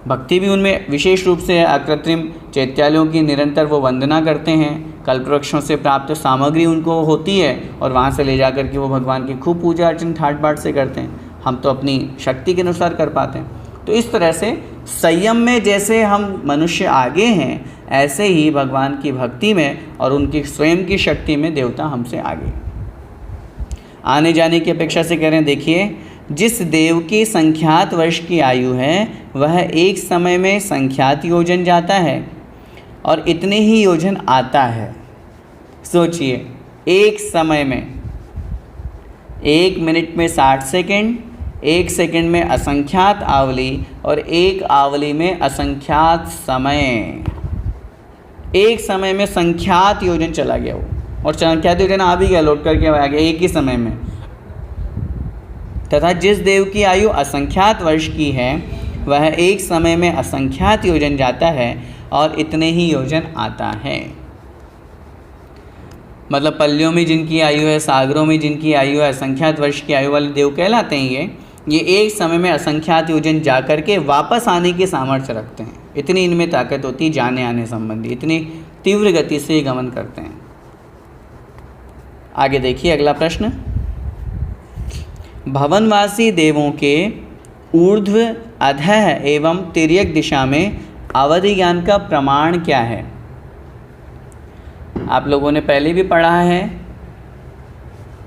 भक्ति भी उनमें विशेष रूप से अकृत्रिम चैत्यालयों की निरंतर वो वंदना करते हैं, कल्पवृक्षों से प्राप्त सामग्री उनको होती है, और वहाँ से ले जा कर के वो भगवान की खूब पूजा अर्चन ठाट बाट से करते हैं। हम तो अपनी शक्ति के अनुसार कर पाते हैं। तो इस तरह से संयम में जैसे हम मनुष्य आगे हैं, ऐसे ही भगवान की भक्ति में और उनकी स्वयं की शक्ति में देवता हमसे आगे। आने जाने की अपेक्षा से कह रहे हैं, देखिए जिस देव की संख्यात वर्ष की आयु है वह एक समय में संख्यात योजन जाता है और इतने ही योजन आता है। सोचिए, एक समय में, 1 मिनट में 60 सेकंड, 1 सेकंड में असंख्यात आवली और 1 आवली में असंख्यात समय। एक समय में संख्यात योजन चला गया वो, और संख्यात योजन आ भी गया, लौट करके आ गया एक ही समय में। तथा जिस देव की आयु असंख्यात वर्ष की है वह एक समय में असंख्यात योजन जाता है और इतने ही योजन आता है। मतलब पल्लियों में जिनकी आयु है, सागरों में जिनकी आयु है, असंख्यात वर्ष की आयु वाले देव कहलाते हैं ये एक समय में असंख्यात योजन जा कर के वापस आने की सामर्थ्य रखते हैं। इतनी इनमें ताकत होती है जाने आने संबंधी, इतनी तीव्र गति से गमन करते हैं। आगे देखिए अगला प्रश्न, भवनवासी देवों के ऊर्ध्व, अधः एवं तिर्यक दिशा में अवधि ज्ञान का प्रमाण क्या है? आप लोगों ने पहले भी पढ़ा है,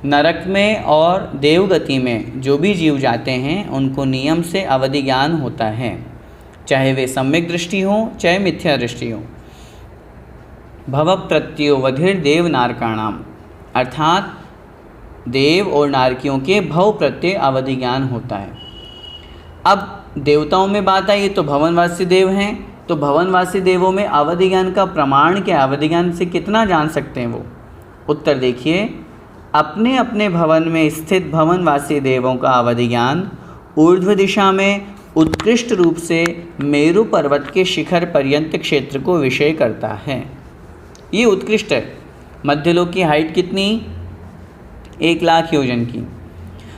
नरक में और देवगति में जो भी जीव जाते हैं उनको नियम से अवधि ज्ञान होता है, चाहे वे सम्यक दृष्टि हो चाहे मिथ्या दृष्टि हो। भव प्रत्योवधिर देव नारकाणाम, अर्थात देव और नारकियों के भव प्रत्यय अवधि ज्ञान होता है। अब देवताओं में बात आई तो भवनवासी देव हैं, तो भवनवासी देवों में अवधि ज्ञान का प्रमाण क्या? अवधि ज्ञान से कितना जान सकते हैं वो? उत्तर देखिए, अपने अपने भवन में स्थित भवनवासी देवों का अवधि ज्ञान ऊर्ध्व दिशा में उत्कृष्ट रूप से मेरु पर्वत के शिखर पर्यंत क्षेत्र को विषय करता है। ये उत्कृष्ट है। मध्यलोक की हाइट कितनी? 1 लाख योजन की।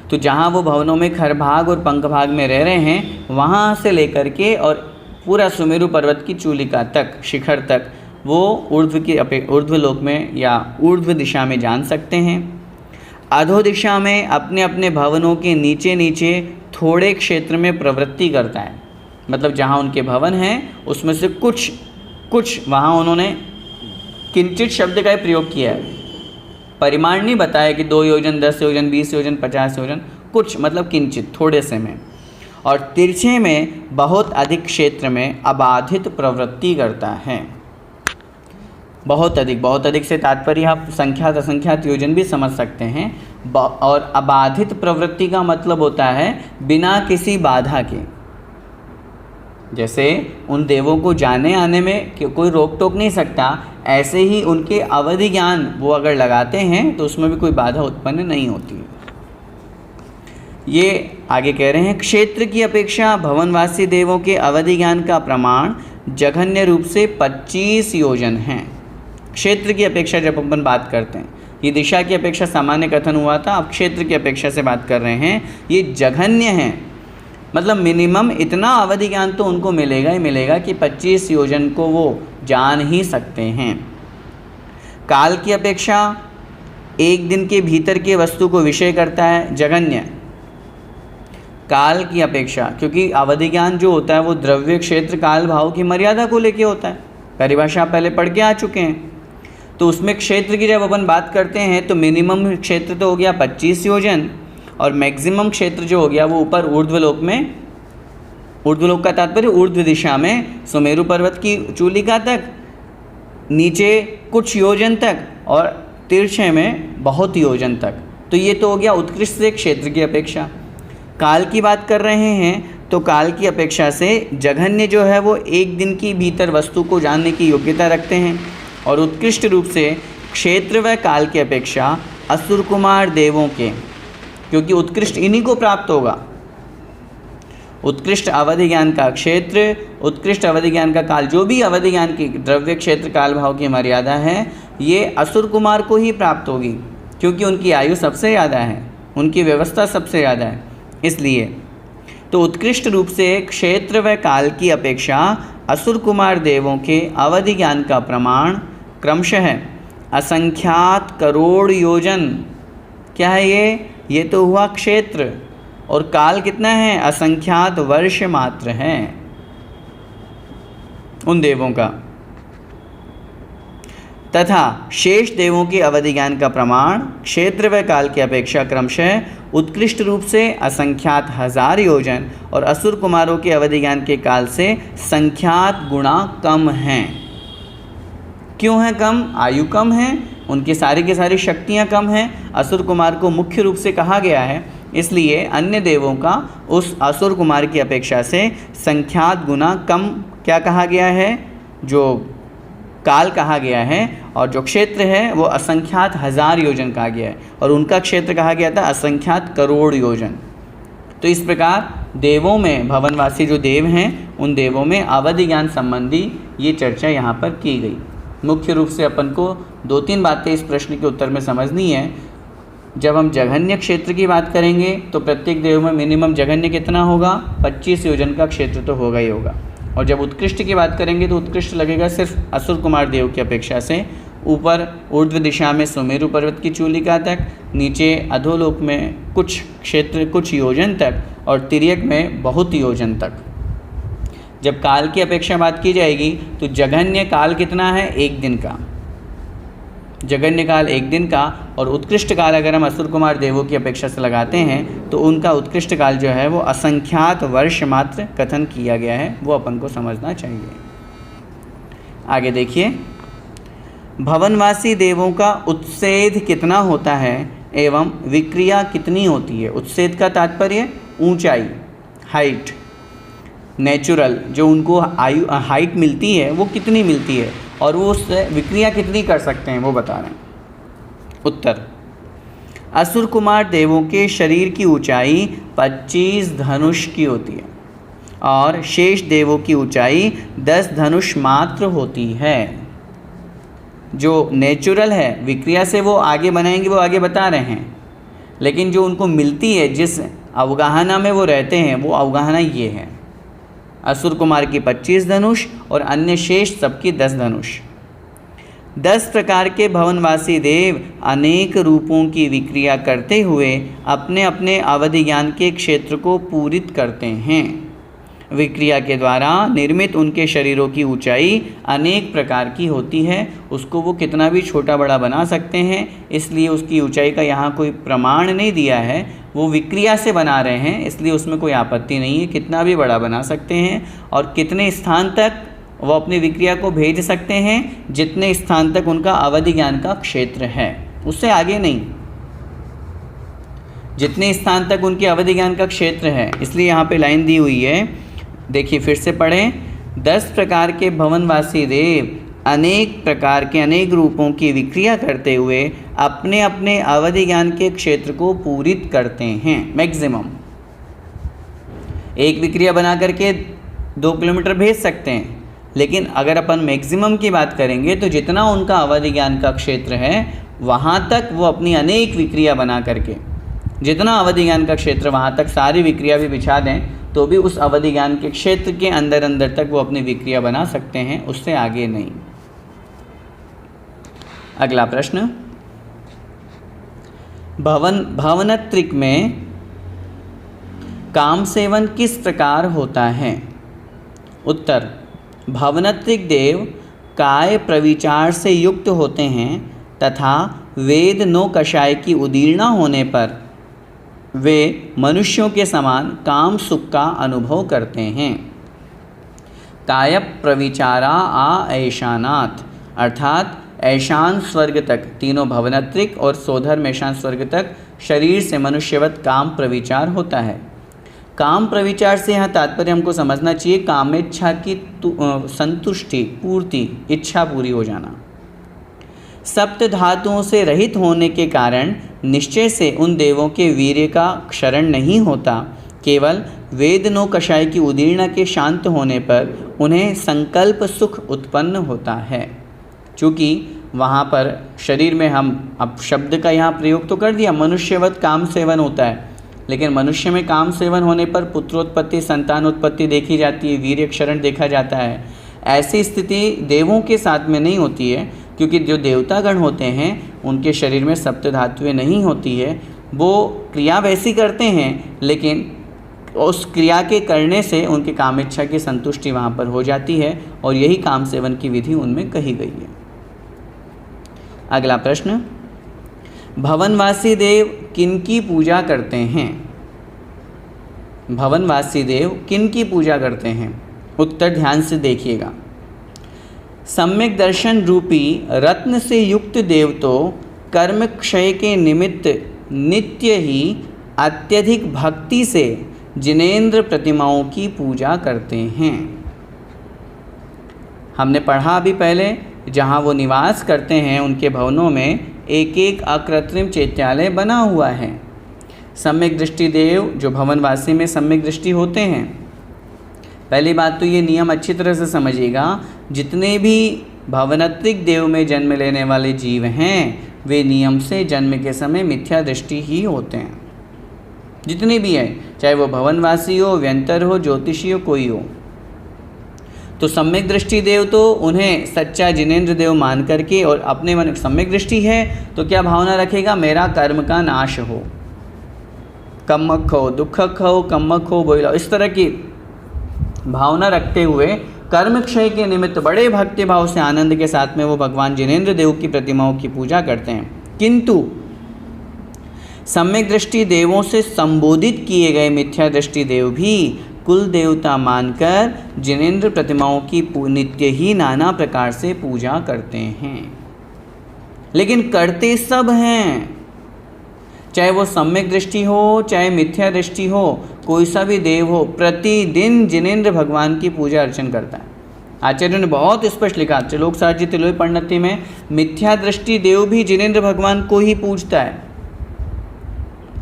तो जहाँ वो भवनों में खरभाग और पंखभाग में रह रहे हैं वहाँ से लेकर के और पूरा सुमेरु पर्वत की चूलिका तक, शिखर तक, वो ऊर्ध्व लोक में या ऊर्ध्व दिशा में जान सकते हैं। अधो दिशा में अपने अपने भवनों के नीचे नीचे थोड़े क्षेत्र में प्रवृत्ति करता है। मतलब जहाँ उनके भवन हैं उसमें से कुछ वहाँ उन्होंने किंचित शब्द का प्रयोग किया है। परिमाण नहीं बताया कि 2 योजन, 10 योजन, 20 योजन, 50 योजन, कुछ मतलब किंचित, थोड़े से में। और तिरछे में बहुत अधिक क्षेत्र में अबाधित प्रवृत्ति करता है। बहुत अधिक से तात्पर्य आप संख्यात असंख्यात योजन भी समझ सकते हैं। और अबाधित प्रवृत्ति का मतलब होता है बिना किसी बाधा के। जैसे उन देवों को जाने आने में कोई रोक टोक नहीं सकता, ऐसे ही उनके अवधि ज्ञान वो अगर लगाते हैं तो उसमें भी कोई बाधा उत्पन्न नहीं होती है। ये आगे कह रहे हैं, क्षेत्र की अपेक्षा भवनवासी देवों के अवधि ज्ञान का प्रमाण जघन्य रूप से 25 योजन हैं। क्षेत्र की अपेक्षा जब अपन बात करते हैं, ये दिशा की अपेक्षा सामान्य कथन हुआ था, अब क्षेत्र की अपेक्षा से बात कर रहे हैं, ये जघन्य हैं। मतलब मिनिमम इतना अवधि ज्ञान तो उनको मिलेगा ही मिलेगा कि 25 योजन को वो जान ही सकते हैं। काल की अपेक्षा 1 दिन के भीतर के वस्तु को विषय करता है, जघन्य। काल की अपेक्षा, क्योंकि अवधि ज्ञान जो होता है वो द्रव्य क्षेत्र काल भाव की मर्यादा को लेके होता है। परिभाषा पहले पढ़ के आ चुके हैं। तो उसमें क्षेत्र की जब अपन बात करते हैं तो मिनिमम क्षेत्र तो हो गया 25 योजन और मैक्सिमम क्षेत्र जो हो गया वो ऊपर ऊर्ध्वलोक में, ऊर्ध्वलोक का तात्पर्य ऊर्ध्व दिशा में सुमेरु पर्वत की चूलिका तक, नीचे कुछ योजन तक और तिरछे में बहुत योजन तक। तो ये तो हो गया उत्कृष्ट से क्षेत्र की अपेक्षा। काल की बात कर रहे हैं तो काल की अपेक्षा से जघन्य जो है वो 1 दिन की भीतर वस्तु को जानने की योग्यता रखते हैं। और उत्कृष्ट रूप से क्षेत्र व काल की अपेक्षा असुर कुमार देवों के, क्योंकि उत्कृष्ट इन्हीं को प्राप्त होगा। उत्कृष्ट अवधि ज्ञान का क्षेत्र, उत्कृष्ट अवधि ज्ञान का काल, जो भी अवधि ज्ञान की द्रव्य क्षेत्र काल भाव की मर्यादा है, ये असुर कुमार को ही प्राप्त होगी, क्योंकि उनकी आयु सबसे ज़्यादा है, उनकी व्यवस्था सबसे ज़्यादा है। इसलिए तो उत्कृष्ट रूप से क्षेत्र व काल की अपेक्षा असुर कुमार देवों के अवधि ज्ञान का प्रमाण क्रमशः असंख्यात करोड़ योजन, क्या है ये तो हुआ क्षेत्र, और काल कितना है? असंख्यात वर्ष मात्र है उन देवों का। तथा शेष देवों की अवधि ज्ञान का प्रमाण क्षेत्र व काल की अपेक्षा क्रमशः उत्कृष्ट रूप से असंख्यात 1000 योजन और असुर कुमारों के अवधि ज्ञान के काल से संख्यात गुणा कम हैं। क्यों है कम? आयु कम है, उनकी सारी की सारी शक्तियाँ कम हैं। असुर कुमार को मुख्य रूप से कहा गया है, इसलिए अन्य देवों का उस असुर कुमार की अपेक्षा से संख्यात गुना कम क्या कहा गया है? जो काल कहा गया है, और जो क्षेत्र है वो असंख्यात 1000 योजन कहा गया है, और उनका क्षेत्र कहा गया था असंख्यात करोड़ योजन। तो इस प्रकार देवों में, भवनवासी जो देव हैं उन देवों में अवधि ज्ञान संबंधी ये चर्चा यहाँ पर की गई। मुख्य रूप से अपन को 2-3 बातें इस प्रश्न के उत्तर में समझनी है। जब हम जघन्य क्षेत्र की बात करेंगे तो प्रत्येक देव में मिनिमम जघन्य कितना होगा? 25 योजन का क्षेत्र तो होगा ही होगा। और जब उत्कृष्ट की बात करेंगे तो उत्कृष्ट लगेगा सिर्फ असुर कुमार देव की अपेक्षा से। ऊपर ऊर्ध्व दिशा में सुमेरु पर्वत की चूलिका तक, नीचे अधोलोक में कुछ क्षेत्र कुछ योजन तक, और तिर्यक में बहुत योजन तक। जब काल की अपेक्षा बात की जाएगी तो जघन्य काल कितना है? 1 दिन का। जघन्य काल 1 दिन का, और उत्कृष्ट काल अगर हम असुर कुमार देवों की अपेक्षा से लगाते हैं तो उनका उत्कृष्ट काल जो है वो असंख्यात वर्ष मात्र कथन किया गया है, वो अपन को समझना चाहिए। आगे देखिए, भवनवासी देवों का उत्सेद कितना होता है एवं विक्रिया कितनी होती है? उत्सेद का तात्पर्य ऊंचाई, हाइट, नेचुरल जो उनको आयु हाइट मिलती है वो कितनी मिलती है, और वो उससे विक्रिया कितनी कर सकते हैं वो बता रहे हैं। उत्तर, असुर कुमार देवों के शरीर की ऊंचाई 25 धनुष की होती है और शेष देवों की ऊंचाई 10 धनुष मात्र होती है। जो नेचुरल है, विक्रिया से वो आगे बनाएंगे वो आगे बता रहे हैं, लेकिन जो उनको मिलती है, जिस अवगाहना में वो रहते हैं, वो अवगाहना ये है। असुर कुमार की 25 धनुष और अन्य शेष सबकी 10 धनुष। 10 प्रकार के भवनवासी देव अनेक रूपों की विक्रिया करते हुए अपने अपने अवधि ज्ञान के क्षेत्र को पूरित करते हैं। विक्रिया के द्वारा निर्मित उनके शरीरों की ऊंचाई अनेक प्रकार की होती है। उसको वो कितना भी छोटा बड़ा बना सकते हैं, इसलिए उसकी ऊंचाई का यहाँ कोई प्रमाण नहीं दिया है। वो विक्रिया से बना रहे हैं, इसलिए उसमें कोई आपत्ति नहीं है, कितना भी बड़ा बना सकते हैं। और कितने स्थान तक वो अपनी विक्रिया को भेज सकते हैं? जितने स्थान तक उनका अवधि ज्ञान का क्षेत्र है, उससे आगे नहीं। जितने स्थान तक उनके अवधि ज्ञान का क्षेत्र है, इसलिए यहाँ पे लाइन दी हुई है, देखिए फिर से पढ़ें। 10 प्रकार के भवनवासी देव अनेक प्रकार के अनेक रूपों की विक्रिया करते हुए अपने अपने अवधि ज्ञान के क्षेत्र को पूरित करते हैं। मैक्सिमम एक विक्रिया बना करके 2 किलोमीटर भेज सकते हैं, लेकिन अगर अपन मैक्सिमम की बात करेंगे तो जितना उनका अवधि ज्ञान का क्षेत्र है वहाँ तक वो अपनी अनेक विक्रिया बना करके, जितना अवधि ज्ञान का क्षेत्र वहाँ तक सारी विक्रिया भी बिछा दें तो भी उस अवधि ज्ञान के क्षेत्र के अंदर अंदर तक वो अपनी विक्रिया बना सकते हैं, उससे आगे नहीं। अगला प्रश्न, भवनत्रिक में काम सेवन किस प्रकार होता है? उत्तर, भवनत्रिक देव काय प्रविचार से युक्त होते हैं तथा वेद नो कषाय की उदीर्णा होने पर वे मनुष्यों के समान काम सुख का अनुभव करते हैं। काय प्रविचारा आ ऐशानाथ, अर्थात ऐशान स्वर्ग तक, तीनों भवनत्रिक और सोधर्म ऐशान स्वर्ग तक शरीर से मनुष्यवत काम प्रविचार होता है। काम प्रविचार से यहाँ तात्पर्य हमको समझना चाहिए कामेच्छा की संतुष्टि, पूर्ति, इच्छा पूरी हो जाना। सप्त धातुओं से रहित होने के कारण निश्चय से उन देवों के वीर्य का क्षरण नहीं होता। केवल वेद नो कषाय की उदीर्णा के शांत होने पर उन्हें संकल्प सुख उत्पन्न होता है। चूँकि वहाँ पर शरीर में हम अब शब्द का यहाँ प्रयोग तो कर दिया, मनुष्यवत काम सेवन होता है, लेकिन मनुष्य में काम सेवन होने पर पुत्रोत्पत्ति, संतानोत्पत्ति देखी जाती है, वीर्य क्षरण देखा जाता है। ऐसी स्थिति देवों के साथ में नहीं होती है, क्योंकि जो देवतागण होते हैं उनके शरीर में सप्त धातुएं नहीं होती है। वो क्रिया वैसी करते हैं, लेकिन उस क्रिया के करने से उनके कामेच्छा की संतुष्टि वहाँ पर हो जाती है, और यही काम सेवन की विधि उनमें कही गई है। अगला प्रश्न, भवनवासी देव किनकी पूजा करते हैं? भवनवासी देव किनकी पूजा करते हैं? उत्तर ध्यान से देखिएगा। सम्यक दर्शन रूपी रत्न से युक्त देव तो कर्म क्षय के निमित्त नित्य ही अत्यधिक भक्ति से जिनेंद्र प्रतिमाओं की पूजा करते हैं। हमने पढ़ा अभी पहले, जहाँ वो निवास करते हैं उनके भवनों में एक एक अकृत्रिम चैत्यालय बना हुआ है। सम्यक दृष्टि देव जो भवनवासी में सम्यक दृष्टि होते हैं, पहली बात तो ये नियम अच्छी तरह से समझिएगा, जितने भी भवनत्रिक देव में जन्म लेने वाले जीव हैं वे नियम से जन्म के समय मिथ्या दृष्टि ही होते हैं। जितने भी हैं, चाहे वो भवनवासी हो, व्यंतर हो, ज्योतिषी हो, कोई हो। तो सम्यक दृष्टि देव तो उन्हें सच्चा जिनेंद्र देव मान करके और अपने मन सम्यक दृष्टि है तो क्या भावना रखेगा? मेरा कर्म का नाश हो, कम्मक हो, दुखक हो, कम्मक हो, बोला, इस तरह की भावना रखते हुए कर्म क्षय के निमित्त बड़े भक्ति भाव से आनंद के साथ में वो भगवान जिनेंद्र देव की प्रतिमाओं की पूजा करते हैं। किंतु सम्यक दृष्टि देवों से संबोधित किए गए मिथ्या दृष्टि देव भी कुल देवता मानकर जिनेंद्र प्रतिमाओं की नित्य ही नाना प्रकार से पूजा करते हैं। लेकिन करते सब हैं, चाहे वो सम्यक दृष्टि हो चाहे मिथ्या दृष्टि हो, कोई सा भी देव हो, प्रतिदिन जिनेंद्र भगवान की पूजा अर्चन करता है। आचार्य ने बहुत स्पष्ट लिखा, त्रिलोक सारजी तिलोई परिणति में, मिथ्या दृष्टि देव भी जिनेंद्र भगवान को ही पूजता है,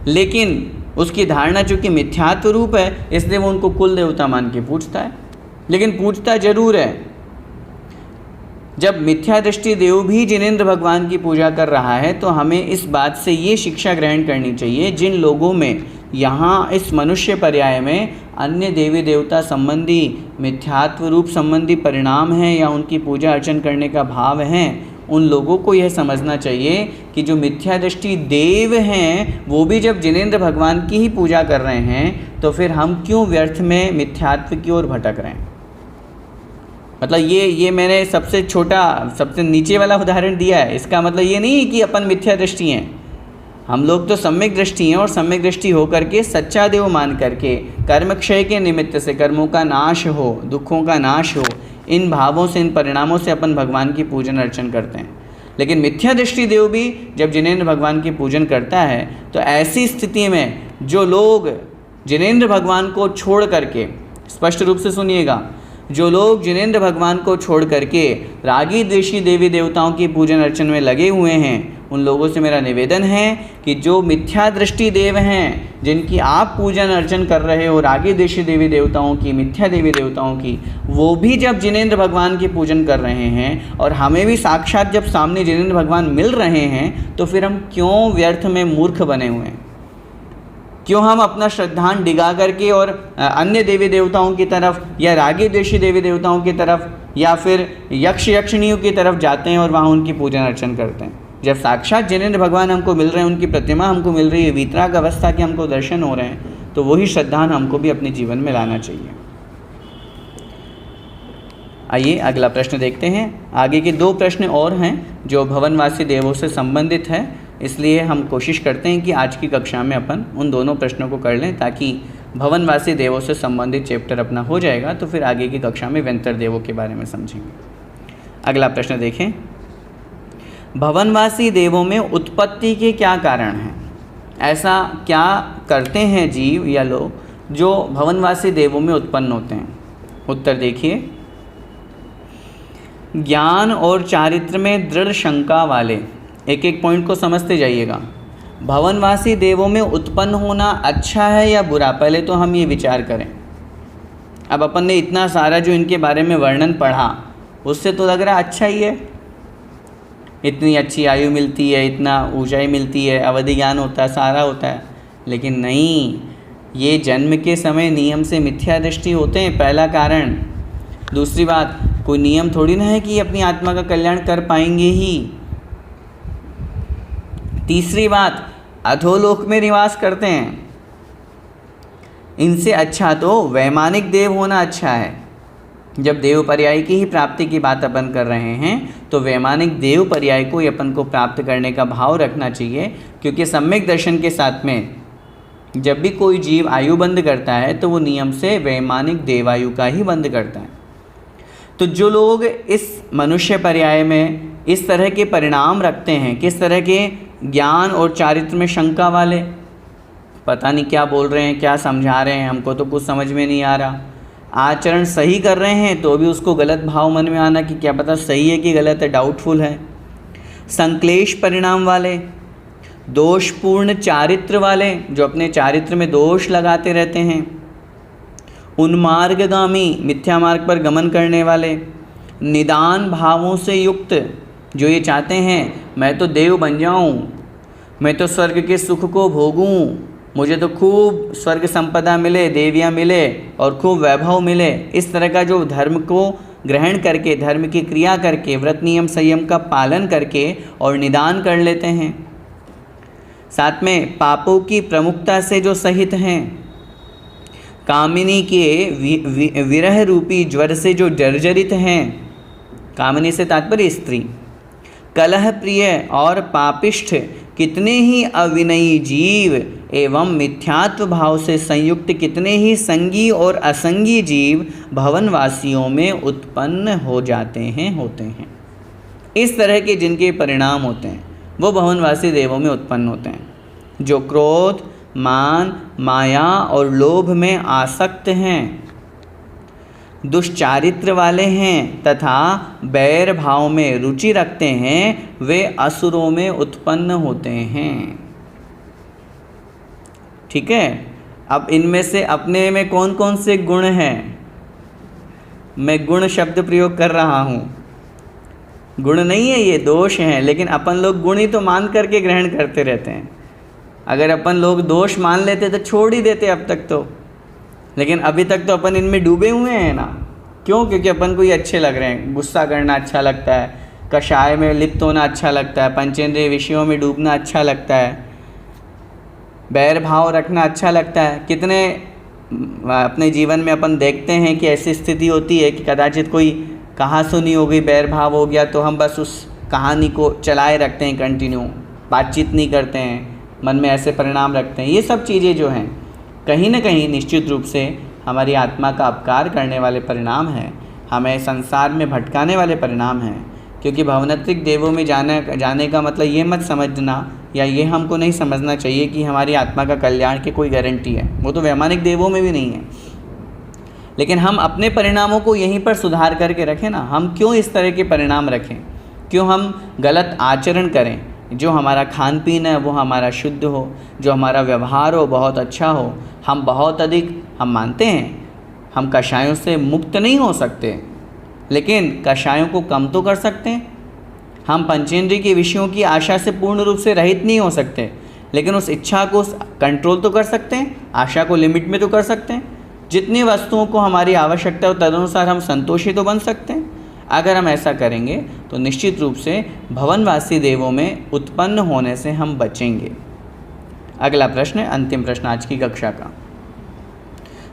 लेकिन उसकी धारणा चूँकि मिथ्यात्व रूप है इसलिए वो उनको कुल देवता मान के पूजता है, लेकिन पूजता जरूर है। जब मिथ्या दृष्टि देव भी जिनेंद्र भगवान की पूजा कर रहा है तो हमें इस बात से ये शिक्षा ग्रहण करनी चाहिए, जिन लोगों में यहाँ इस मनुष्य पर्याय में अन्य देवी देवता संबंधी मिथ्यात्व रूप संबंधी परिणाम हैं या उनकी पूजा अर्चन करने का भाव है, उन लोगों को यह समझना चाहिए कि जो मिथ्या दृष्टि देव हैं वो भी जब जिनेंद्र भगवान की ही पूजा कर रहे हैं तो फिर हम क्यों व्यर्थ में मिथ्यात्व की ओर भटक रहे हैं। मतलब ये मैंने सबसे छोटा, सबसे नीचे वाला उदाहरण दिया है। इसका मतलब ये नहीं है कि अपन मिथ्या दृष्टि हैं, हम लोग तो सम्यक दृष्टि हैं और सम्यक दृष्टि होकर के सच्चा देव मान करके कर्म क्षय के निमित्त से कर्मों का नाश हो, दुखों का नाश हो, इन भावों से, इन परिणामों से अपन भगवान की पूजन अर्चन करते हैं। लेकिन मिथ्या दृष्टि देव भी जब जिनेंद्र भगवान की पूजन करता है तो ऐसी स्थिति में जो लोग जिनेंद्र भगवान को छोड़ करके, स्पष्ट रूप से सुनिएगा, जो लोग जिनेंद्र भगवान को छोड़ करके रागी द्वेषी देवी देवताओं की पूजन अर्चन में लगे हुए हैं, उन लोगों से मेरा निवेदन है कि जो मिथ्या दृष्टि देव हैं, जिनकी आप पूजन अर्चन कर रहे हो, रागी द्वेषी देवी देवताओं की, मिथ्या देवी देवताओं की, वो भी जब जिनेंद्र भगवान की पूजन कर रहे हैं और हमें भी साक्षात जब सामने जिनेंद्र भगवान मिल रहे हैं तो फिर हम क्यों व्यर्थ में मूर्ख बने हुए हैं? क्यों हम अपना श्रद्धान डिगा करके और अन्य देवी देवताओं की तरफ या रागी द्वेषी देवी देवताओं की तरफ या फिर यक्ष यक्षिणियों की तरफ जाते हैं और वहाँ उनकी पूजन अर्चन करते हैं, जब साक्षात जिनेंद्र भगवान हमको मिल रहे हैं, उनकी प्रतिमा हमको मिल रही है, वीतराग अवस्था के हमको दर्शन हो रहे हैं, तो वही श्रद्धान हमको भी अपने जीवन में लाना चाहिए। आइए अगला प्रश्न देखते हैं। आगे के 2 प्रश्न और हैं जो भवनवासी देवों से संबंधित है, इसलिए हम कोशिश करते हैं कि आज की कक्षा में अपन उन दोनों प्रश्नों को कर लें ताकि भवनवासी देवों से संबंधित चैप्टर अपना हो जाएगा, तो फिर आगे की कक्षा में व्यंतर देवों के बारे में समझेंगे। अगला प्रश्न देखें, भवनवासी देवों में उत्पत्ति के क्या कारण हैं? ऐसा क्या करते हैं जीव या लोग जो भवनवासी देवों में उत्पन्न होते हैं? उत्तर देखिए, ज्ञान और चारित्र में दृढ़ शंका वाले, एक एक पॉइंट को समझते जाइएगा। भवनवासी देवों में उत्पन्न होना अच्छा है या बुरा, पहले तो हम ये विचार करें। अब अपन ने इतना सारा जो इनके बारे में वर्णन पढ़ा उससे तो लग रहा है अच्छा ही है, इतनी अच्छी आयु मिलती है, इतना ऊंचाई मिलती है, अवधि ज्ञान होता है, सारा होता है। लेकिन नहीं, ये जन्म के समय नियम से मिथ्या दृष्टि होते हैं, पहला कारण। दूसरी बात, कोई नियम थोड़ी ना है कि अपनी आत्मा का कल्याण कर पाएंगे ही। तीसरी बात, अधोलोक में निवास करते हैं। इनसे अच्छा तो वैमानिक देव होना अच्छा है। जब देव पर्याय की ही प्राप्ति की बात अपन कर रहे हैं तो वैमानिक देव पर्याय को ही अपन को प्राप्त करने का भाव रखना चाहिए, क्योंकि सम्यक दर्शन के साथ में जब भी कोई जीव आयु बंद करता है तो वो नियम से वैमानिक देवायु का ही बंद करता है। तो जो लोग इस मनुष्य पर्याय में इस तरह के परिणाम रखते हैं, किस तरह के ज्ञान और चारित्र में शंका वाले, पता नहीं क्या बोल रहे हैं, क्या समझा रहे हैं, हमको तो कुछ समझ में नहीं आ रहा, आचरण सही कर रहे हैं तो भी उसको गलत भाव मन में आना कि क्या पता सही है कि गलत है, डाउटफुल है, संक्लेश परिणाम वाले, दोषपूर्ण चारित्र वाले जो अपने चारित्र में दोष लगाते रहते हैं, उन्मार्गगामी मिथ्या मार्ग पर गमन करने वाले, निदान भावों से युक्त जो ये चाहते हैं मैं तो देव बन जाऊं, मैं तो स्वर्ग के सुख को भोगूं, मुझे तो खूब स्वर्ग संपदा मिले, देवियां मिले और खूब वैभव मिले, इस तरह का जो धर्म को ग्रहण करके, धर्म की क्रिया करके, व्रत नियम संयम का पालन करके और निदान कर लेते हैं। साथ में पापों की प्रमुखता से जो सहित हैं, कामिनी के विरह रूपी ज्वर से जो जर्जरित हैं, कामिनी से तात्पर्य स्त्री, कलह प्रिय और पापिष्ठ कितने ही अविनयी जीव एवं मिथ्यात्व भाव से संयुक्त कितने ही संगी और असंगी जीव भवनवासियों में उत्पन्न हो जाते हैं, होते हैं। इस तरह के जिनके परिणाम होते हैं वो भवनवासी देवों में उत्पन्न होते हैं, जो क्रोध, मान, माया और लोभ में आसक्त हैं, दुष्चारित्र वाले हैं तथा बैर भाव में रुचि रखते हैं, वे असुरों में उत्पन्न होते हैं। ठीक है। अब इनमें से अपने में कौन कौन से गुण हैं? मैं गुण शब्द प्रयोग कर रहा हूँ, गुण नहीं है ये, दोष हैं, लेकिन अपन लोग गुण ही तो मान करके ग्रहण करते रहते हैं। अगर अपन लोग दोष मान लेते तो छोड़ ही देते अब तक तो, लेकिन अभी तक तो अपन इनमें डूबे हुए हैं ना। क्यों? क्योंकि अपन को ये अच्छे लग रहे हैं, गुस्सा करना अच्छा लगता है, कषाय में लिप्त होना अच्छा लगता है, पंचेंद्रिय विषयों में डूबना अच्छा लगता है, बैर भाव रखना अच्छा लगता है। कितने अपने जीवन में अपन देखते हैं कि ऐसी स्थिति होती है कि कदाचित कोई कहा सुनी हो गई, बैर भाव हो गया तो हम बस उस कहानी को चलाए रखते हैं, कंटिन्यू बातचीत नहीं करते हैं, मन में ऐसे परिणाम रखते हैं। ये सब चीज़ें जो हैं कहीं ना कहीं निश्चित रूप से हमारी आत्मा का अपकार करने वाले परिणाम हैं, हमें संसार में भटकाने वाले परिणाम हैं। क्योंकि भवनत्रिक देवों में जाने का मतलब ये मत समझना या ये हमको नहीं समझना चाहिए कि हमारी आत्मा का कल्याण की कोई गारंटी है, वो तो वैमानिक देवों में भी नहीं है। लेकिन हम अपने परिणामों को यहीं पर सुधार करके रखें ना। हम क्यों इस तरह के परिणाम रखें? क्यों हम गलत आचरण करें? जो हमारा खान पीन है वो हमारा शुद्ध हो, जो हमारा व्यवहार हो बहुत अच्छा हो। हम बहुत अधिक, हम मानते हैं हम कषायों से मुक्त नहीं हो सकते, लेकिन कषायों को कम तो कर सकते हैं। हम पंचेंद्रिय के विषयों की आशा से पूर्ण रूप से रहित नहीं हो सकते, लेकिन उस इच्छा को कंट्रोल तो कर सकते हैं, आशा को लिमिट में तो कर सकते हैं। जितनी वस्तुओं को हमारी आवश्यकता हो तदनुसार हम संतोषी तो बन सकते हैं। अगर हम ऐसा करेंगे तो निश्चित रूप से भवनवासी देवों में उत्पन्न होने से हम बचेंगे। अगला प्रश्न है, अंतिम प्रश्न आज की कक्षा का।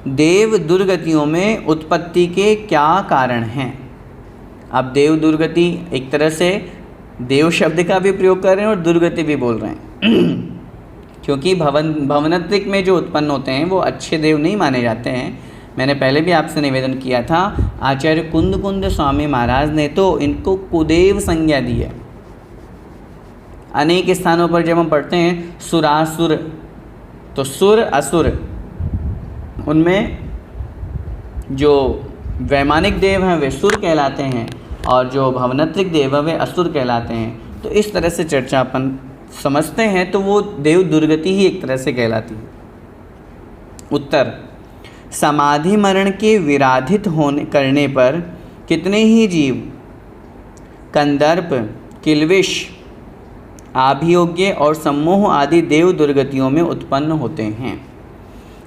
देव दुर्गतियों में उत्पत्ति के क्या कारण हैं? अब देव दुर्गति एक तरह से देव शब्द का भी प्रयोग कर रहे हैं और दुर्गति भी बोल रहे हैं क्योंकि भवनत्रिक में जो उत्पन्न होते हैं वो अच्छे देव नहीं माने जाते हैं। मैंने पहले भी आपसे निवेदन किया था, आचार्य कुंद स्वामी महाराज ने तो इनको कुदेव संज्ञा दी है। अनेक स्थानों पर जब हम पढ़ते हैं सुरासुर, तो सुर असुर, उनमें जो वैमानिक देव हैं वे सुर कहलाते हैं और जो भवनत्रिक देव हैं वे असुर कहलाते हैं। तो इस तरह से चर्चा अपन समझते हैं तो वो देव दुर्गति ही एक तरह से कहलाती है। उत्तर, समाधि मरण के विराधित होने करने पर कितने ही जीव कंदर्प, किल्विष, आभियोग्य और सम्मोह आदि देव दुर्गतियों में उत्पन्न होते हैं।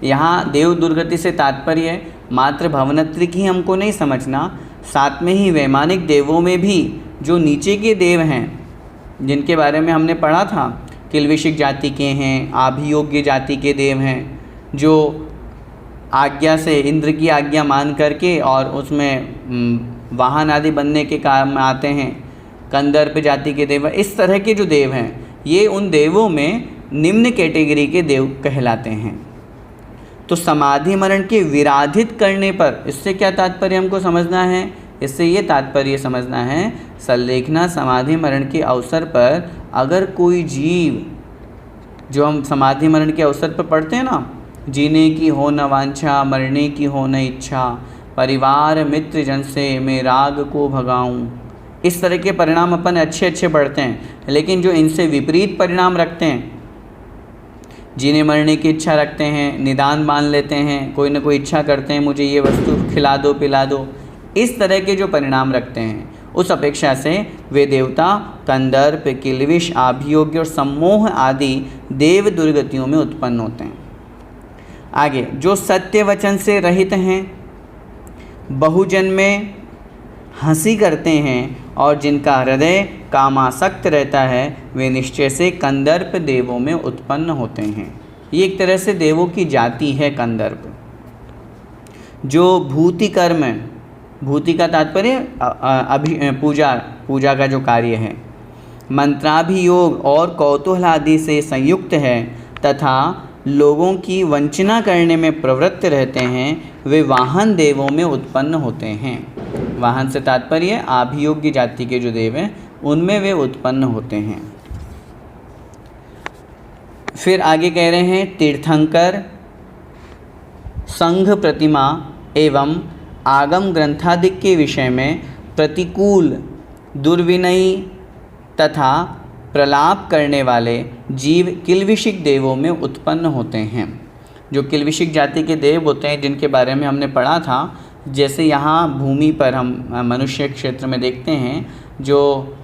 यहाँ देव दुर्गति से तात्पर्य मात्र भवनत्रिक ही हमको नहीं समझना, साथ में ही वैमानिक देवों में भी जो नीचे के देव हैं जिनके बारे में हमने पढ़ा था, किल्विषिक जाति के हैं, आभियोग्य जाति के देव हैं, जो आज्ञा से, इंद्र की आज्ञा मान करके और उसमें वाहन आदि बनने के काम में आते हैं। कंदर्प जाति के देव, इस तरह के जो देव हैं ये उन देवों में निम्न कैटेगरी के देव कहलाते हैं। तो समाधि मरण के विराधित करने पर, इससे क्या तात्पर्य हमको समझना है? इससे ये तात्पर्य समझना है, संलेखना समाधि मरण के अवसर पर अगर कोई जीव, जो हम समाधि मरण के अवसर पर पढ़ते हैं ना, जीने की हो न वांछा, मरने की हो न इच्छा, परिवार मित्र जन से मैं राग को भगाऊं, इस तरह के परिणाम अपन अच्छे अच्छे पढ़ते हैं। लेकिन जो इनसे विपरीत परिणाम रखते हैं, जीने मरने की इच्छा रखते हैं, निदान मान लेते हैं, कोई ना कोई इच्छा करते हैं मुझे ये वस्तु खिला दो पिला दो, इस तरह के जो परिणाम रखते हैं, उस अपेक्षा से वे देवता कंदर्प, किल्विष, आभियोग्य और सम्मोह आदि देव दुर्गतियों में उत्पन्न होते हैं। आगे, जो सत्य वचन से रहित हैं, बहुजन में हंसी करते हैं और जिनका हृदय कामासक्त रहता है, वे निश्चय से कंदर्प देवों में उत्पन्न होते हैं। ये एक तरह से देवों की जाति है कंदर्प। जो भूति कर्म, भूति का तात्पर्य पूजा का जो कार्य है, मंत्राभियोग और कौतूहल आदि से संयुक्त है तथा लोगों की वंचना करने में प्रवृत्त रहते हैं, वे वाहन देवों में उत्पन्न होते हैं। वाहन से तात्पर्य आभियोग्य जाति के जो देव हैं उनमें वे उत्पन्न होते हैं। फिर आगे कह रहे हैं, तीर्थंकर, संघ प्रतिमा एवं आगम ग्रंथादिक के विषय में प्रतिकूल, दुर्विनयी तथा प्रलाप करने वाले जीव किल्विषिक देवों में उत्पन्न होते हैं। जो किल्विषिक जाति के देव होते हैं, जिनके बारे में हमने पढ़ा था, जैसे यहाँ भूमि पर हम मनुष्य क्षेत्र में देखते हैं, जो